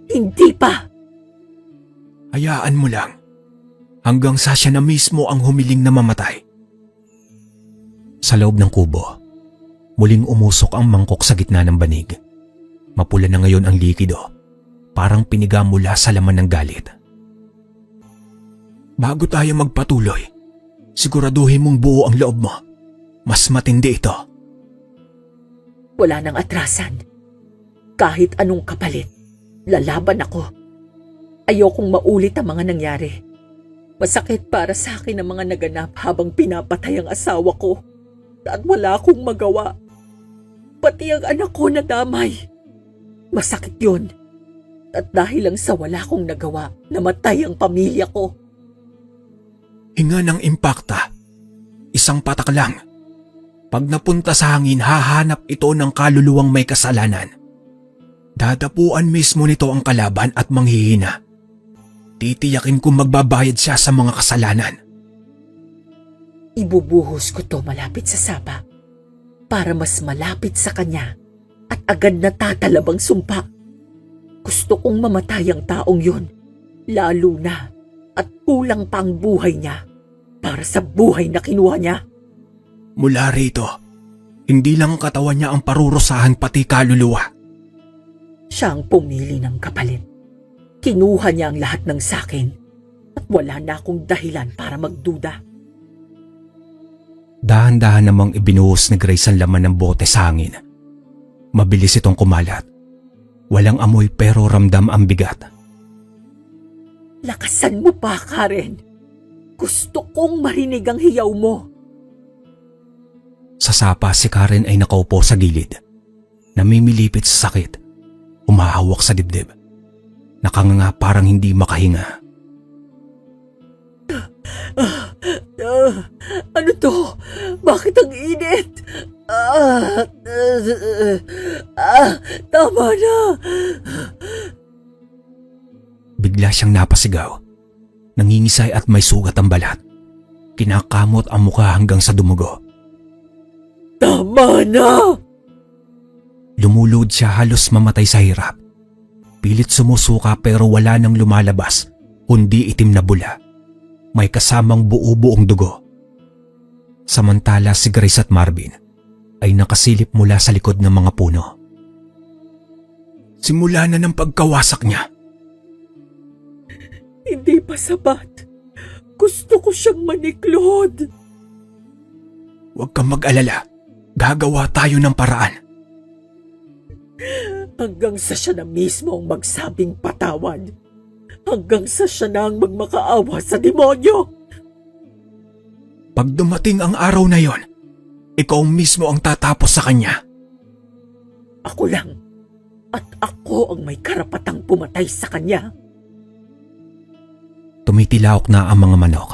Hindi pa. Hayaan mo lang. Hanggang sa siya na mismo ang humiling na mamatay. Sa loob ng kubo, muling umusok ang mangkok sa gitna ng banig. Mapula na ngayon ang likido, parang piniga mula sa laman ng galit. Bago tayo magpatuloy, siguraduhin mong buo ang loob mo. Mas matindi ito. Wala nang atrasan. Kahit anong kapalit, lalaban ako. Ayokong maulit ang mga nangyari. Masakit para sa akin ang mga naganap habang pinapatay ang asawa ko. At wala akong magawa. Pati ang anak ko nadamay. Masakit yun. At dahil lang sa wala akong nagawa, namatay ang pamilya ko. Hinga ng impakta. Isang patak lang. Pag napunta sa hangin, hahanap ito ng kaluluwang may kasalanan. Dadapuan mismo nito ang kalaban at manghihina. Titiyakin kong magbabayad siya sa mga kasalanan. Ibubuhos ko to malapit sa Saba para mas malapit sa kanya at agad na tatalab ang sumpa. Gusto kong mamatay ang taong yun, lalo na at kulang pa ang buhay niya para sa buhay na kinuha niya. Mula rito, hindi lang katawan niya ang parurusahan pati kaluluwa. Siya ang pumili ng kapalit. Kinuha niya ang lahat ng sakin at wala na akong dahilan para magduda. Dahan-dahan namang ibinuhos ni Grace ang laman ng bote sa hangin. Mabilis itong kumalat. Walang amoy pero ramdam ang bigat. Lakasan mo pa, Karen. Gusto kong marinig ang hiyaw mo. Sa sapa si Karen ay nakaupo sa gilid. Namimilipit sa sakit. Humahawak sa dibdib. Nakanganga parang hindi makahinga. Ano to? Bakit ang init? Tama na. Bigla siyang napasigaw. Nangingisay at may sugat ang balat. Kinakamot ang mukha hanggang sa dumugo. Tama na! Lumulod siya halos mamatay sa hirap. Pilit sumusuka pero wala nang lumalabas, kundi itim na bula. May kasamang buo-buong dugo. Samantala si Grace at Marvin ay nakasilip mula sa likod ng mga puno. Simula na ng pagkawasak niya. Hindi pa sapat. Gusto ko siyang maniklod. Huwag kang mag-alala. Gagawa tayo ng paraan. Hanggang sa siya na mismo ang magsabing patawad. Hanggang sa siya na ang magmakaawa sa demonyo. Pag dumating ang araw na yon, ikaw mismo ang tatapos sa kanya. Ako lang. At ako ang may karapatang pumatay sa kanya. Tumitilaok na ang mga manok.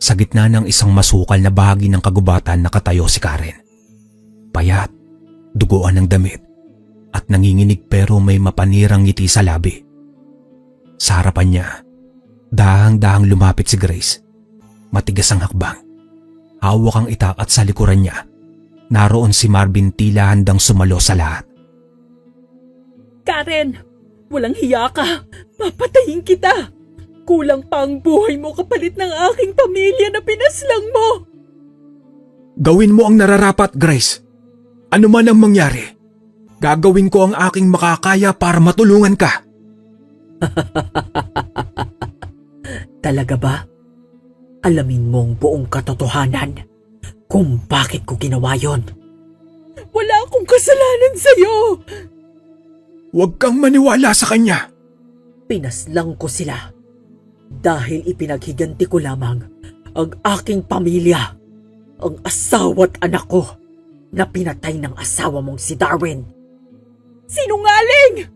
Sa gitna ng isang masukal na bahagi ng kagubatan nakatayo si Karen. Payat, duguan ng damit, at nanginginig pero may mapanirang ngiti sa labi. Sa harapan niya, dahang-dahang lumapit si Grace. Matigas ang hakbang. Hawak ang itak at sa likuran niya, naroon si Marvin tila handang sumalo sa lahat. Karen, walang hiya ka. Papatayin kita. Kulang pa ang buhay mo kapalit ng aking pamilya na pinaslang mo. Gawin mo ang nararapat, Grace. Ano man ang mangyari, gagawin ko ang aking makakaya para matulungan ka. Talaga ba? Alamin mo ang buong katotohanan kung bakit ko ginawa yon. Wala akong kasalanan sa'yo. Huwag kang maniwala sa kanya. Pinaslang ko sila dahil ipinaghiganti ko lamang ang aking pamilya, ang asawa at anak ko na pinatay ng asawa mong si Darwin. Sinungaling!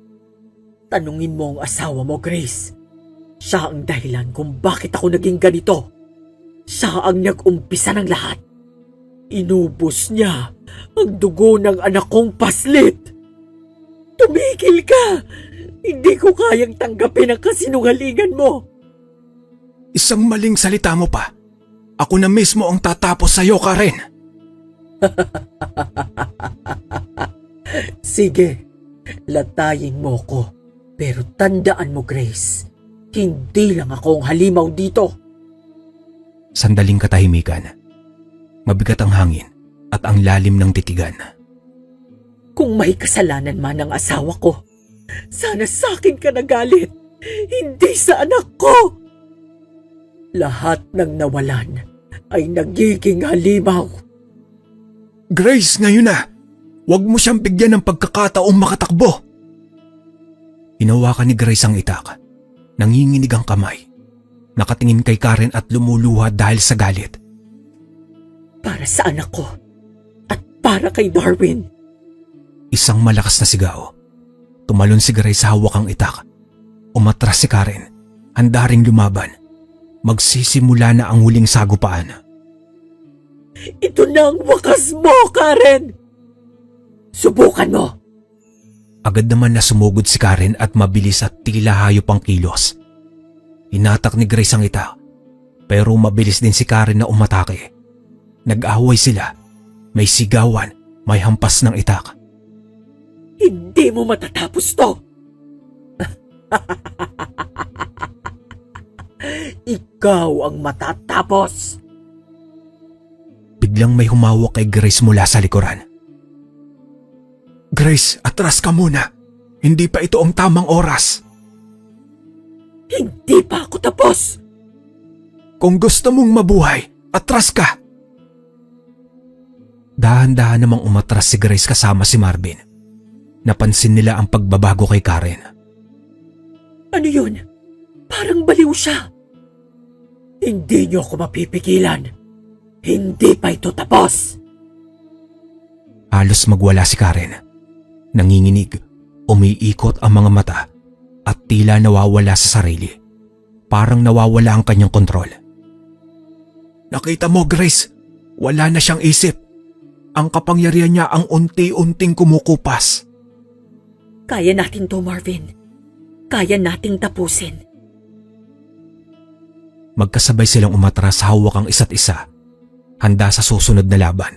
Tanungin mo ang asawa mo, Grace. Siya ang dahilan kung bakit ako naging ganito. Siya ang nag-umpisa ng lahat. Inubos niya ang dugo ng anak kong paslit. Tumigil ka! Hindi ko kayang tanggapin ang kasinungalingan mo. Isang maling salita mo pa. Ako na mismo ang tatapos sa'yo, Karen. Sige, latayin mo ko. Pero tandaan mo, Grace, hindi lang ako ang halimaw dito. Sandaling katahimikan. Mabigat ang hangin at ang lalim ng titigan. Kung may kasalanan man ang asawa ko, sana sa akin ka nagalit, hindi sa anak ko. Lahat ng nawalan ay nagiging halimaw. Grace, ngayon na! Huwag mo siyang bigyan ng pagkakataong makatakbo. Hinawakan ni Grace ang itak. Nanginginig ang kamay. Nakatingin kay Karen at lumuluha dahil sa galit. Para sa anak ko at para kay Darwin. Isang malakas na sigaw. Tumalon si Grace sa hawak ang itak. Umatras si Karen. Handa ring lumaban. Magsisimula na ang huling sagupaan. Ito na ang wakas mo, Karen! Subukan mo! Agad naman na sumugod si Karen at mabilis at tila hayop ang kilos. Hinatak ni Grace ang itak, pero mabilis din si Karen na umatake. Nag-away sila, may sigawan, may hampas ng itak. Hindi mo matatapos to! Ikaw ang matatapos! Biglang may humawak kay Grace mula sa likuran. Grace, atras ka muna. Hindi pa ito ang tamang oras. Hindi pa ako tapos! Kung gusto mong mabuhay, atras ka! Dahan-dahan namang umatras si Grace kasama si Marvin. Napansin nila ang pagbabago kay Karen. Ano yun? Parang baliw siya. Hindi niyo ako mapipigilan. Hindi pa ito tapos. Halos magwala si Karen. Nanginginig, umiikot ang mga mata at tila nawawala sa sarili. Parang nawawala ang kanyang kontrol. Nakita mo, Grace, wala na siyang isip. Ang kapangyarihan niya ang unti-unting kumukupas. Kaya natin to, Marvin. Kaya nating tapusin. Magkasabay silang umatras, hawak ang isa't isa, handa sa susunod na laban.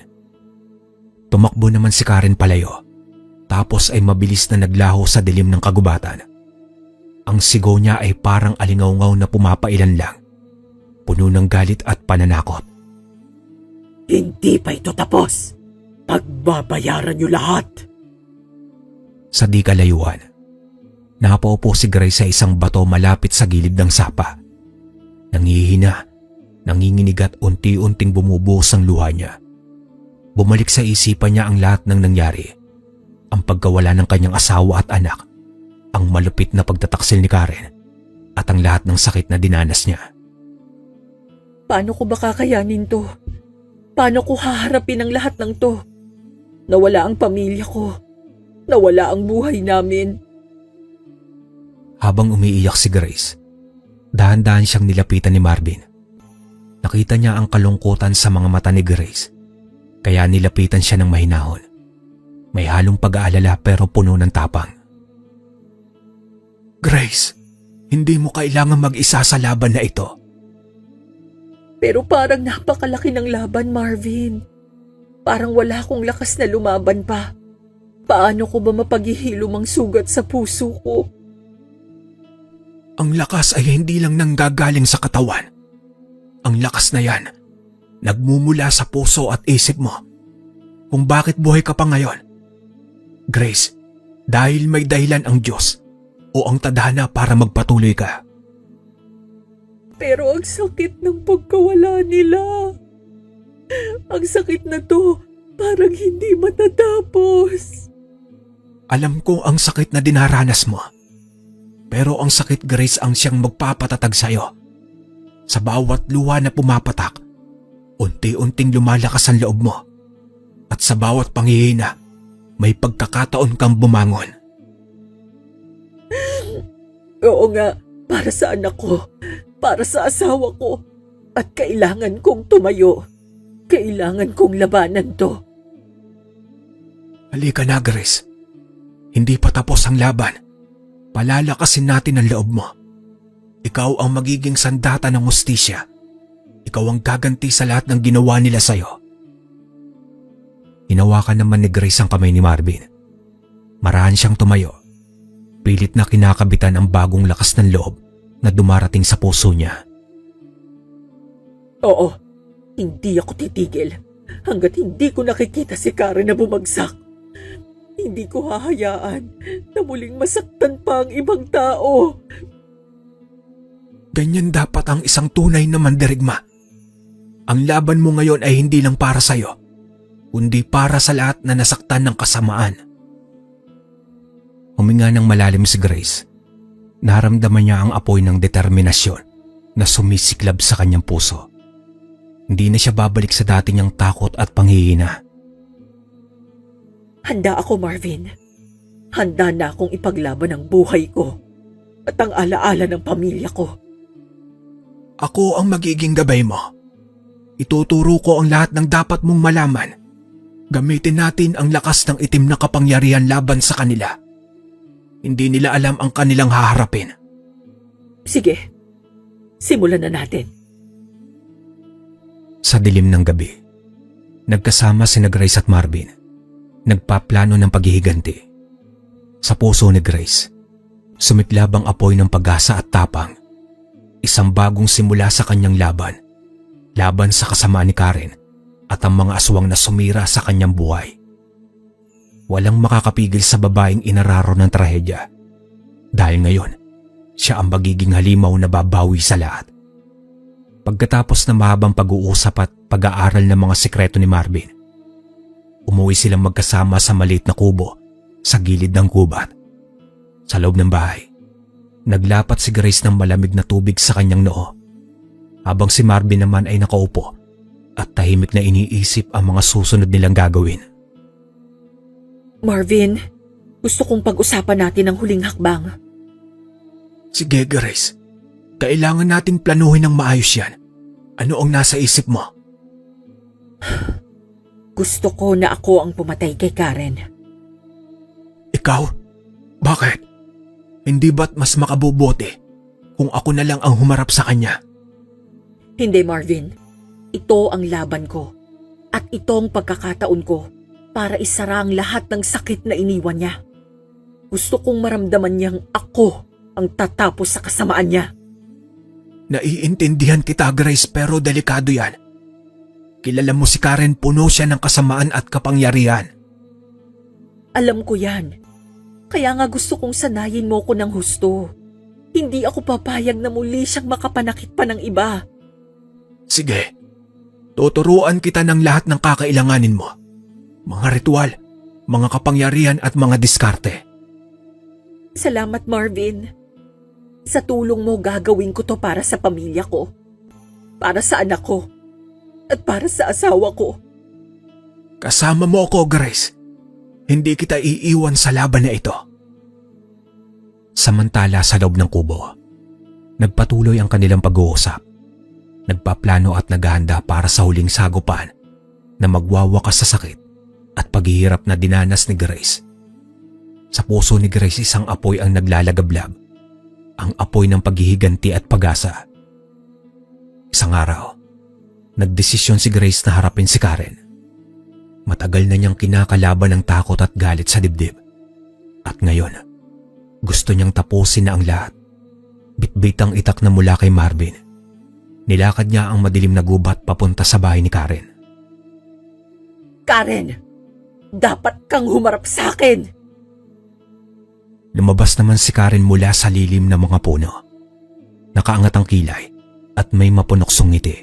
Tumakbo naman si Karen palayo, tapos ay mabilis na naglaho sa dilim ng kagubatan. Ang sigaw niya ay parang alingaw-ngaw na pumapailan lang, puno ng galit at pananakot. Hindi pa ito tapos. Pagbabayaran niyo lahat. Sa di kalayuan, napaupo si Grace sa isang bato malapit sa gilid ng sapa. Nangihina, nanginginig at unti-unting bumubuhos ang luha niya. Bumalik sa isipan niya ang lahat ng nangyari. Ang pagkawala ng kanyang asawa at anak, ang malupit na pagtataksil ni Karen, at ang lahat ng sakit na dinanas niya. Paano ko ba kakayanin to? Paano ko haharapin ang lahat ng to? Nawala ang pamilya ko. Nawala ang buhay namin. Habang umiiyak si Grace, dahan-dahan siyang nilapitan ni Marvin. Nakita niya ang kalungkutan sa mga mata ni Grace, kaya nilapitan siya ng mahinahon. May halong pag-aalala pero puno ng tapang. Grace, hindi mo kailangan mag-isa sa laban na ito. Pero parang napakalaki ng laban, Marvin. Parang wala akong lakas na lumaban pa. Paano ko ba mapaghihilom ang sugat sa puso ko? Ang lakas ay hindi lang nanggagaling sa katawan. Ang lakas na yan, nagmumula sa puso at isip mo. Kung bakit buhay ka pa ngayon. Grace, dahil may dahilan ang Diyos o ang tadhana para magpatuloy ka. Pero ang sakit ng pagkawala nila. Ang sakit na to, parang hindi matatapos. Alam ko ang sakit na dinaranas mo. Pero ang sakit, Grace, ang siyang magpapatatag sa'yo. Sa bawat luha na pumapatak, unti-unting lumalakas ang loob mo. At sa bawat panghihina, may pagkakataon kang bumangon. Oo nga, para sa anak ko, para sa asawa ko, at kailangan kong tumayo. Kailangan kong labanan to. Halika na, Grace. Hindi pa tapos ang laban. Palalakasin natin ang loob mo. Ikaw ang magiging sandata ng hustisya. Ikaw ang gaganti sa lahat ng ginawa nila sa'yo. Hinawakan naman ni Grace ang kamay ni Marvin. Marahan siyang tumayo. Pilit na kinakabitan ang bagong lakas ng loob na dumarating sa puso niya. Oo, hindi ako titigil hanggat hindi ko nakikita si Karen na bumagsak. Hindi ko hahayaan na muling masaktan pa ang ibang tao. Ganyan dapat ang isang tunay na mandirigma. Ang laban mo ngayon ay hindi lang para sa'yo, kundi para sa lahat na nasaktan ng kasamaan. Huminga ng malalim si Grace. Naramdaman niya ang apoy ng determinasyon na sumisiklab sa kanyang puso. Hindi na siya babalik sa dati niyang takot at panghihina. Handa ako, Marvin. Handa na akong ipaglaban ang buhay ko at ang alaala ng pamilya ko. Ako ang magiging gabay mo. Ituturo ko ang lahat ng dapat mong malaman. Gamitin natin ang lakas ng itim na kapangyarihan laban sa kanila. Hindi nila alam ang kanilang haharapin. Sige, simulan na natin. Sa dilim ng gabi, nagkasama sina Grace at Marvin. Nagpaplano ng paghihiganti. Sa puso ni Grace, sumiklab ang apoy ng pag-asa at tapang. Isang bagong simula sa kanyang laban. Laban sa kasamaan ni Karen at ang mga aswang na sumira sa kanyang buhay. Walang makakapigil sa babaeng inararo ng trahedya. Dahil ngayon, siya ang magiging halimaw na babawi sa lahat. Pagkatapos ng mahabang pag-uusap at pag-aaral ng mga sekreto ni Marvin, umuwi silang magkasama sa maliit na kubo sa gilid ng gubat. Sa loob ng bahay, naglapat si Grace ng malamig na tubig sa kanyang noo, habang si Marvin naman ay nakaupo at tahimik na iniisip ang mga susunod nilang gagawin. Marvin, gusto kong pag-usapan natin ang huling hakbang. Sige Grace, kailangan nating planuhin ng maayos yan. Ano ang nasa isip mo? Gusto ko na ako ang pumatay kay Karen. Ikaw? Bakit? Hindi ba't mas makabubuti kung ako na lang ang humarap sa kanya? Hindi, Marvin. Ito ang laban ko. At ito ang pagkakataon ko para isara ang lahat ng sakit na iniwan niya. Gusto kong maramdaman niyang ako ang tatapos sa kasamaan niya. Naiintindihan kita Grace pero delikado yan. Kilala mo si Karen, puno siya ng kasamaan at kapangyarihan. Alam ko yan. Kaya nga gusto kong sanayin mo ko ng husto. Hindi ako papayag na muli siyang makapanakit pa ng iba. Sige, tuturuan kita ng lahat ng kakailanganin mo. Mga ritual, mga kapangyarihan at mga diskarte. Salamat, Marvin. Sa tulong mo gagawin ko to para sa pamilya ko. Para sa anak ko. At para sa asawa ko. Kasama mo ako, Grace. Hindi kita iiwan sa laban na ito. Samantala sa loob ng kubo, nagpatuloy ang kanilang pag-uusap. Nagpaplano at naghahanda para sa huling sagupan na magwawakas sa sakit at paghihirap na dinanas ni Grace. Sa puso ni Grace isang apoy ang naglalagablab. Ang apoy ng paghihiganti at pag-asa. Isang araw, nagdesisyon si Grace na harapin si Karen. Matagal na niyang kinakalaban ng takot at galit sa dibdib. At ngayon, gusto niyang tapusin na ang lahat. Bitbit ang itak na mula kay Marvin. Nilakad niya ang madilim na gubat papunta sa bahay ni Karen. Karen, dapat kang humarap sa akin. Lumabas naman si Karen mula sa lilim ng mga puno. Nakaangat ang kilay at may mapunoksong ngiti.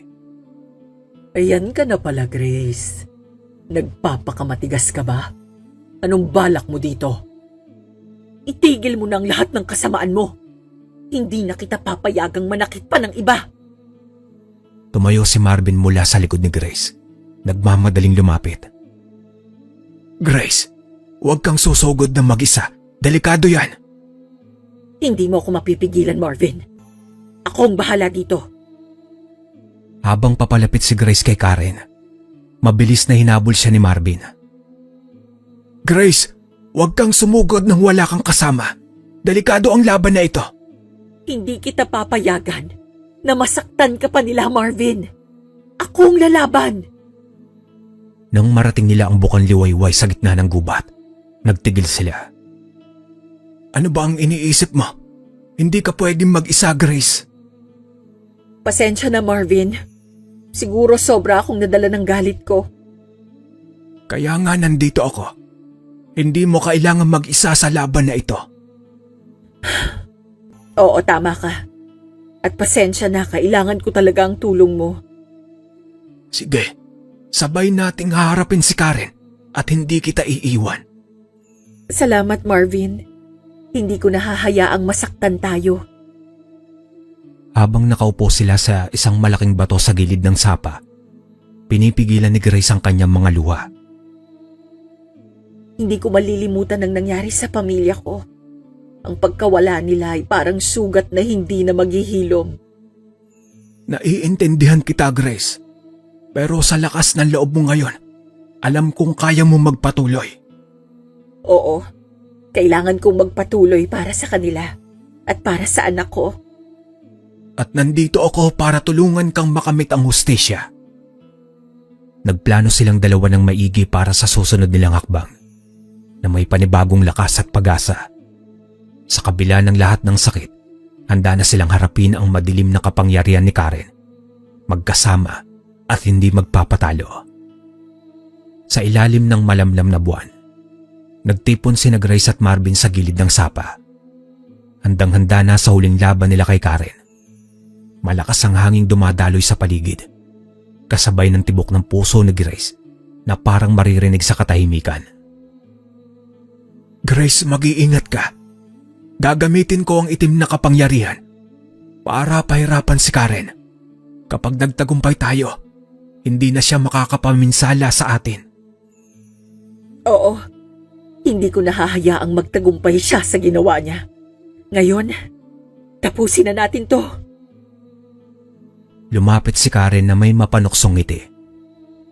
Ayan ka na pala, Grace. Nagpapakamatigas ka ba? Anong balak mo dito? Itigil mo na ang lahat ng kasamaan mo. Hindi na kita papayagang manakit pa ng iba. Tumayo si Marvin mula sa likod ni Grace. Nagmamadaling lumapit. Grace, huwag kang susugod na mag-isa. Delikado yan. Hindi mo ako mapipigilan, Marvin. Ako ang bahala dito. Habang papalapit si Grace kay Karen, mabilis na hinabol siya ni Marvin. Grace, huwag kang sumugod nang wala kang kasama. Delikado ang laban na ito. Hindi kita papayagan na masaktan ka pa nila, Marvin. Ako ang lalaban. Nang marating nila ang bukang liwayway sa gitna ng gubat, nagtigil sila. Ano ba ang iniisip mo? Hindi ka pwedeng mag-isa, Grace. Pasensya na, Marvin. Siguro sobra akong nadala ng galit ko. Kaya nga nandito ako. Hindi mo kailangan mag-isa sa laban na ito. Oo, tama ka. At pasensya na, kailangan ko talaga ang tulong mo. Sige, sabay nating haharapin si Karen at hindi kita iiwan. Salamat, Marvin. Hindi ko nahahayaang masaktan tayo. Habang nakaupo sila sa isang malaking bato sa gilid ng sapa, pinipigilan ni Grace ang kanyang mga luha. Hindi ko malilimutan ang nangyari sa pamilya ko. Ang pagkawala nila ay parang sugat na hindi na maghihilom. Naiintindihan kita, Grace. Pero sa lakas ng loob mo ngayon, alam kong kaya mo magpatuloy. Oo, Kailangan kong magpatuloy para sa kanila at para sa anak ko. At nandito ako para tulungan kang makamit ang hustisya. Nagplano silang dalawa ng maigi para sa susunod nilang hakbang na may panibagong lakas at pag-asa. Sa kabila ng lahat ng sakit, handa na silang harapin ang madilim na kapangyarihan ni Karen, magkasama at hindi magpapatalo. Sa ilalim ng malamlam na buwan, nagtipon sina Grace at Marvin sa gilid ng sapa. Handang-handa na sa huling laban nila kay Karen. Malakas ang hanging dumadaloy sa paligid, kasabay ng tibok ng puso ni Grace na parang maririnig sa katahimikan. Grace, mag-iingat ka. Gagamitin ko ang itim na kapangyarihan para pahirapan si Karen. Kapag nagtagumpay tayo, hindi na siya makakapaminsala sa atin. Oo, hindi ko nahahayaang magtagumpay siya sa ginawa niya. Ngayon, tapusin na natin to. Lumapit si Karen na may mapanuksong ngiti.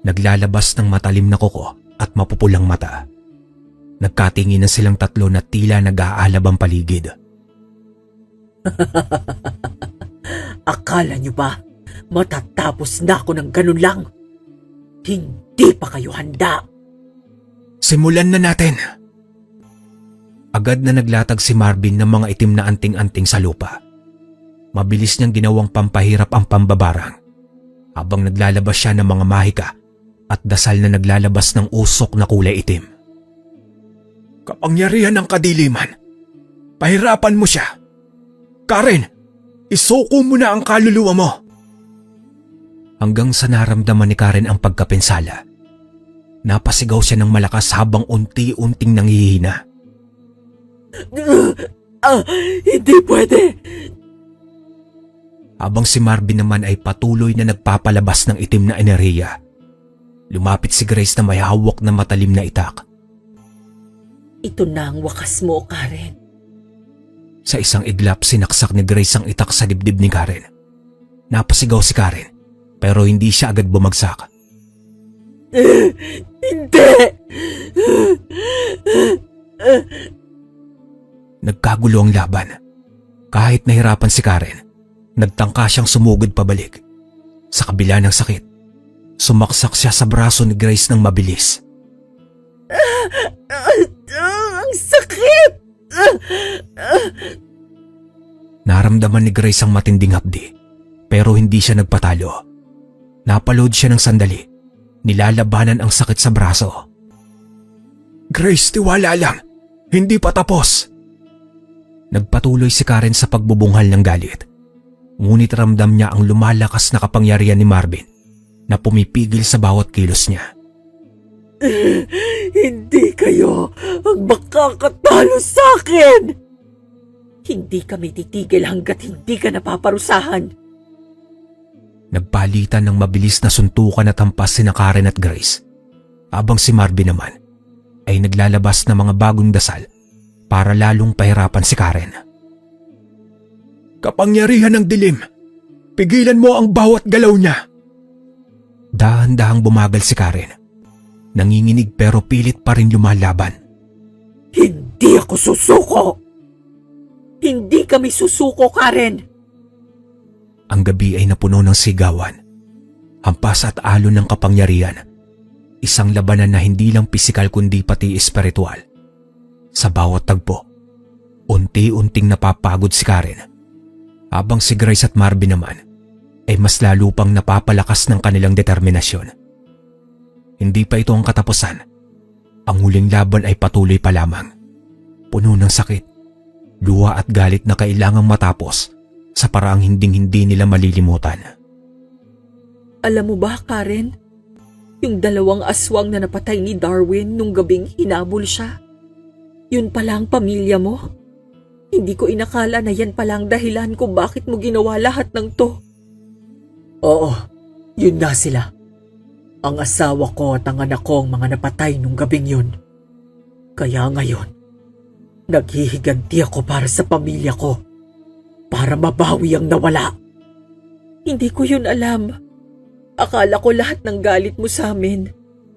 Naglalabas ng matalim na kuko at mapupulang mata. Nagkatinginan silang tatlo na tila nag-aalab ang paligid. Akala niyo ba matatapos na ako ng ganun lang? Hindi pa kayo handa. Simulan na natin! Agad na naglatag si Marvin ng mga itim na anting-anting sa lupa. Mabilis niyang ginawang pampahirap ang pambabarang habang naglalabas siya ng mga mahika at dasal na naglalabas ng usok na kulay itim. Kapangyarihan ng kadiliman, pahirapan mo siya. Karen, isuko mo na ang kaluluwa mo. Hanggang sa naramdaman ni Karen ang pagkapinsala, napasigaw siya ng malakas habang unti-unting nanghihina. Hindi pwede. Habang si Marvin naman ay patuloy na nagpapalabas ng itim na enerhiya, lumapit si Grace na may hawak na matalim na itak. Ito na ang wakas mo, Karen. Sa isang iglap, sinaksak ni Grace ang itak sa dibdib ni Karen. Napasigaw si Karen, pero hindi siya agad bumagsak. Hindi! Nagkagulo ang laban. Kahit nahirapan si Karen, nagtangka siyang sumugod pabalik. Sa kabila ng sakit, sumaksak siya sa braso ni Grace ng mabilis. Ang sakit! Naramdaman ni Grace ang matinding hapdi, pero hindi siya nagpatalo. Napalood siya ng sandali, nilalabanan ang sakit sa braso. Grace, tiwala lang, hindi pa tapos. Nagpatuloy si Karen sa pagbubunghal ng galit. Ngunit ramdam niya ang lumalakas na kapangyarihan ni Marvin na pumipigil sa bawat kilos niya. Hindi kayo ang makakatalo sa akin! Hindi kami titigil hanggat hindi ka napaparusahan. Nagpalitan ng mabilis na suntukan at hampas sina Karen at Grace, habang si Marvin naman ay naglalabas ng mga bagong dasal para lalong pahirapan si Karen. Kapangyarihan ng dilim, pigilan mo ang bawat galaw niya. Dahan-dahang bumagal si Karen. Nanginginig pero pilit pa rin lumalaban. Hindi ako susuko! Hindi kami susuko, Karen! Ang gabi ay napuno ng sigawan, hampas at alon ng kapangyarihan. Isang labanan na hindi lang pisikal kundi pati espiritual. Sa bawat tagpo, unti-unting napapagod si Karen, habang si Grace at Marvin naman ay mas lalo pang napapalakas ng kanilang determinasyon. Hindi pa ito ang katapusan. Ang huling laban ay patuloy pa lamang. Puno ng sakit, luha at galit na kailangang matapos sa paraang hinding-hindi nila malilimutan. Alam mo ba, Karen? Yung 2 aswang na napatay ni Darwin nung gabing hinabol siya. Yun pala ang pamilya mo. Hindi ko inakala na yan pala ang dahilan kung bakit mo ginawa lahat ng to. Oo, yun na sila. Ang asawa ko at ang anak ko ang mga napatay nung gabing yun. Kaya ngayon, naghihiganti ako para sa pamilya ko. Para mabawi ang nawala. Hindi ko yun alam. Akala ko lahat ng galit mo sa amin,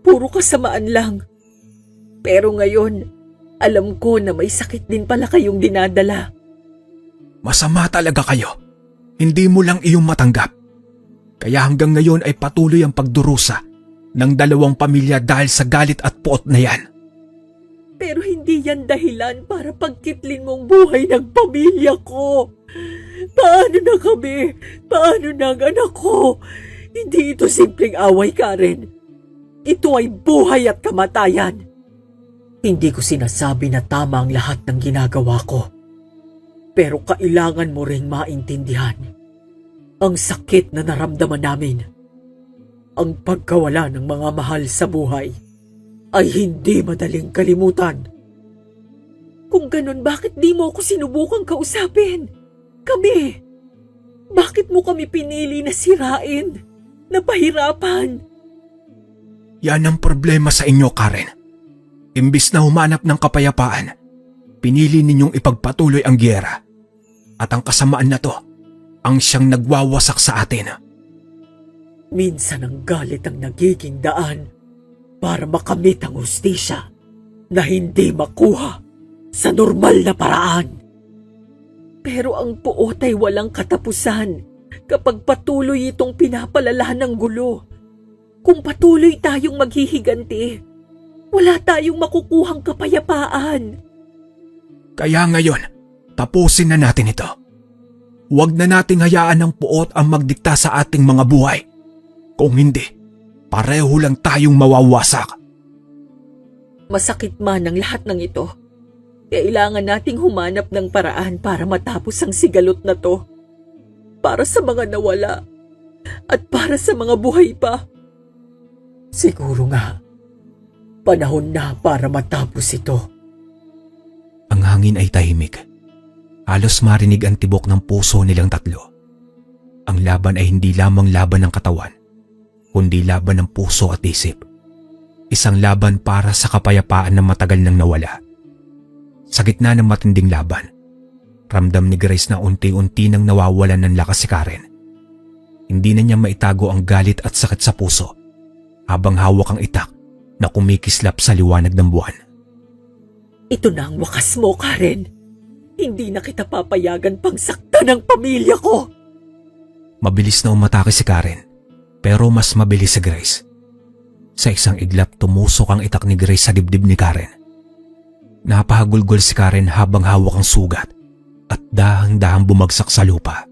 puro kasamaan lang. Pero ngayon, Alam ko na may sakit din pala kayong dinadala. Masama talaga kayo. Hindi mo lang iyong matanggap. Kaya hanggang ngayon ay patuloy ang pagdurusa ng dalawang pamilya dahil sa galit at puot na yan. Pero hindi yan dahilan para pagkitlin mong buhay ng pamilya ko. Paano na kami? Paano na ang anak ko? Hindi ito simpleng away, Karen. Ito ay buhay at kamatayan. Hindi ko sinasabi na tama ang lahat ng ginagawa ko. Pero kailangan mo ring maintindihan ang sakit na naramdaman namin. Ang pagkawala ng mga mahal sa buhay ay hindi madaling kalimutan. Kung ganun, bakit di mo ako sinubukang kausapin? Kami. Bakit mo kami pinili na sirain? Na pahirapan? Yan ang problema sa inyo, Karen. Imbis na humanap ng kapayapaan, pinili ninyong ipagpatuloy ang giyera. At ang kasamaan na to, ang siyang nagwawasak sa atin. Minsan ang galit ang nagiging daan para makamit ang hustisya na hindi makuha sa normal na paraan. Pero ang puot ay walang katapusan kapag patuloy itong pinapalala ng gulo. Kung patuloy tayong maghihiganti, wala tayong makukuhang kapayapaan. Kaya ngayon, tapusin na natin ito. Huwag na nating hayaan ng puot ang magdikta sa ating mga buhay. Kung hindi, pareho lang tayong mawawasak. Masakit man ang lahat ng ito. Kailangan nating humanap ng paraan para matapos ang sigalot na to. Para sa mga nawala at para sa mga buhay pa. Siguro nga, panahon na para matapos ito. Ang hangin ay tahimik. Halos marinig ang tibok ng puso nilang tatlo. Ang laban ay hindi lamang laban ng katawan, kundi laban ng puso at isip. Isang laban para sa kapayapaan na matagal nang nawala. Sa gitna ng matinding laban, ramdam ni Grace na unti-unti nang nawawalan ng lakas si Karen. Hindi na niya maitago ang galit at sakit sa puso habang hawak ang itak na kumikislap sa liwanag ng buwan. Ito na ang wakas mo, Karen. Hindi na kita papayagan pang sakta ng pamilya ko. Mabilis na umatake si Karen, pero mas mabilis si Grace. Sa isang iglap tumusok ang itak ni Grace sa dibdib ni Karen. Napahagulgol si Karen habang hawak ang sugat at dahang-dahang bumagsak sa lupa.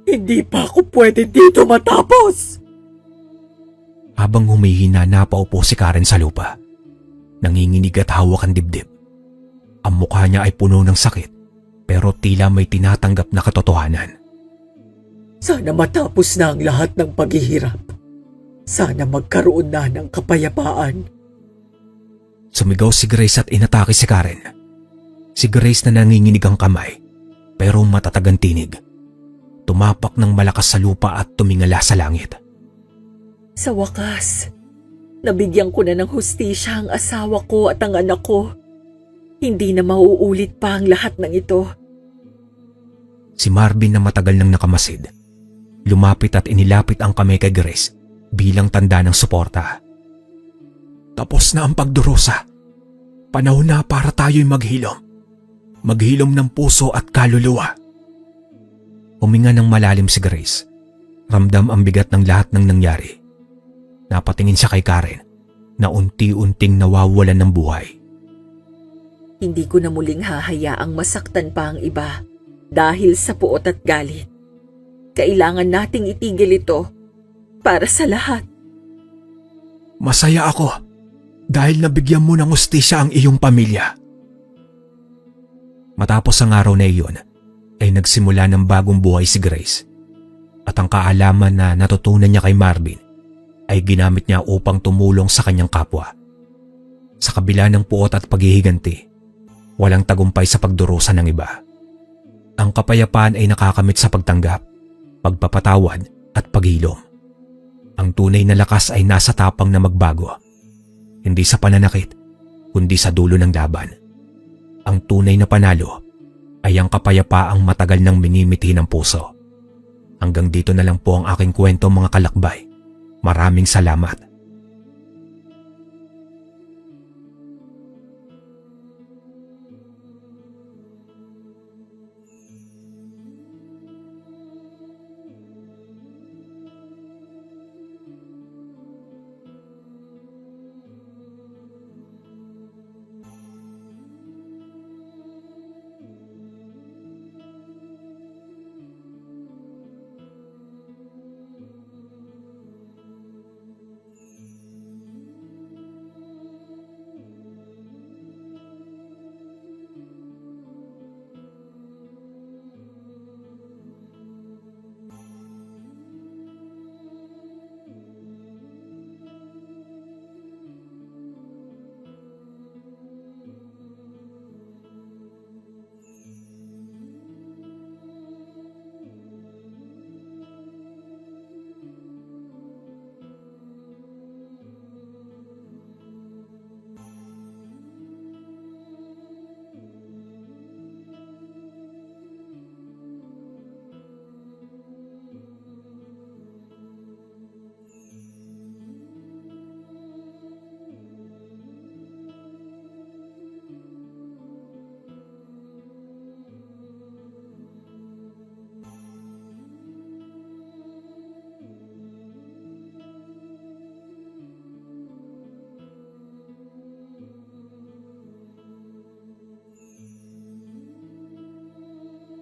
Hindi pa ako pwede dito matapos! Habang humihina, napaupo si Karen sa lupa. Nanginginig at hawak ang dibdib. Ang mukha niya ay puno ng sakit, pero tila may tinatanggap na katotohanan. Sana matapos na ang lahat ng paghihirap. Sana magkaroon na ng kapayapaan. Sumigaw si Grace at inatake si Karen. Si Grace na nanginginig ang kamay, pero matatag ang tinig. Tumapak ng malakas sa lupa at tumingala sa langit. Sa wakas, nabigyan ko na ng hustisya ang asawa ko at ang anak ko. Hindi na mauulit pa ang lahat ng ito. Si Marvin na matagal nang nakamasid, lumapit at inilapit ang kamay kay Grace bilang tanda ng suporta. Tapos na ang pagdurusa. Panahon na para tayo'y maghilom. Maghilom ng puso at kaluluwa. Huminga ng malalim si Grace. Ramdam ang bigat ng lahat ng nangyari. Napatingin siya kay Karen na unti-unting nawawalan ng buhay. Hindi ko na muling hahayaang masaktan pa ang iba dahil sa puot at galit. Kailangan nating itigil ito para sa lahat. Masaya ako dahil nabigyan mo ng hustisya ang iyong pamilya. Matapos ang araw na iyon, ay nagsimula ng bagong buhay si Grace. At ang kaalaman na natutunan niya kay Marvin ay ginamit niya upang tumulong sa kanyang kapwa. Sa kabila ng puot at paghihiganti, walang tagumpay sa pagdurusa ng iba. Ang kapayapaan ay nakakamit sa pagtanggap, pagpapatawad at paghilom. Ang tunay na lakas ay nasa tapang na magbago. Hindi sa pananakit, kundi sa dulo ng laban. Ang tunay na panalo ay ang kapayapaang matagal nang minimiti ng puso. Hanggang dito na lang po ang aking kwento, mga kalakbay. Maraming salamat.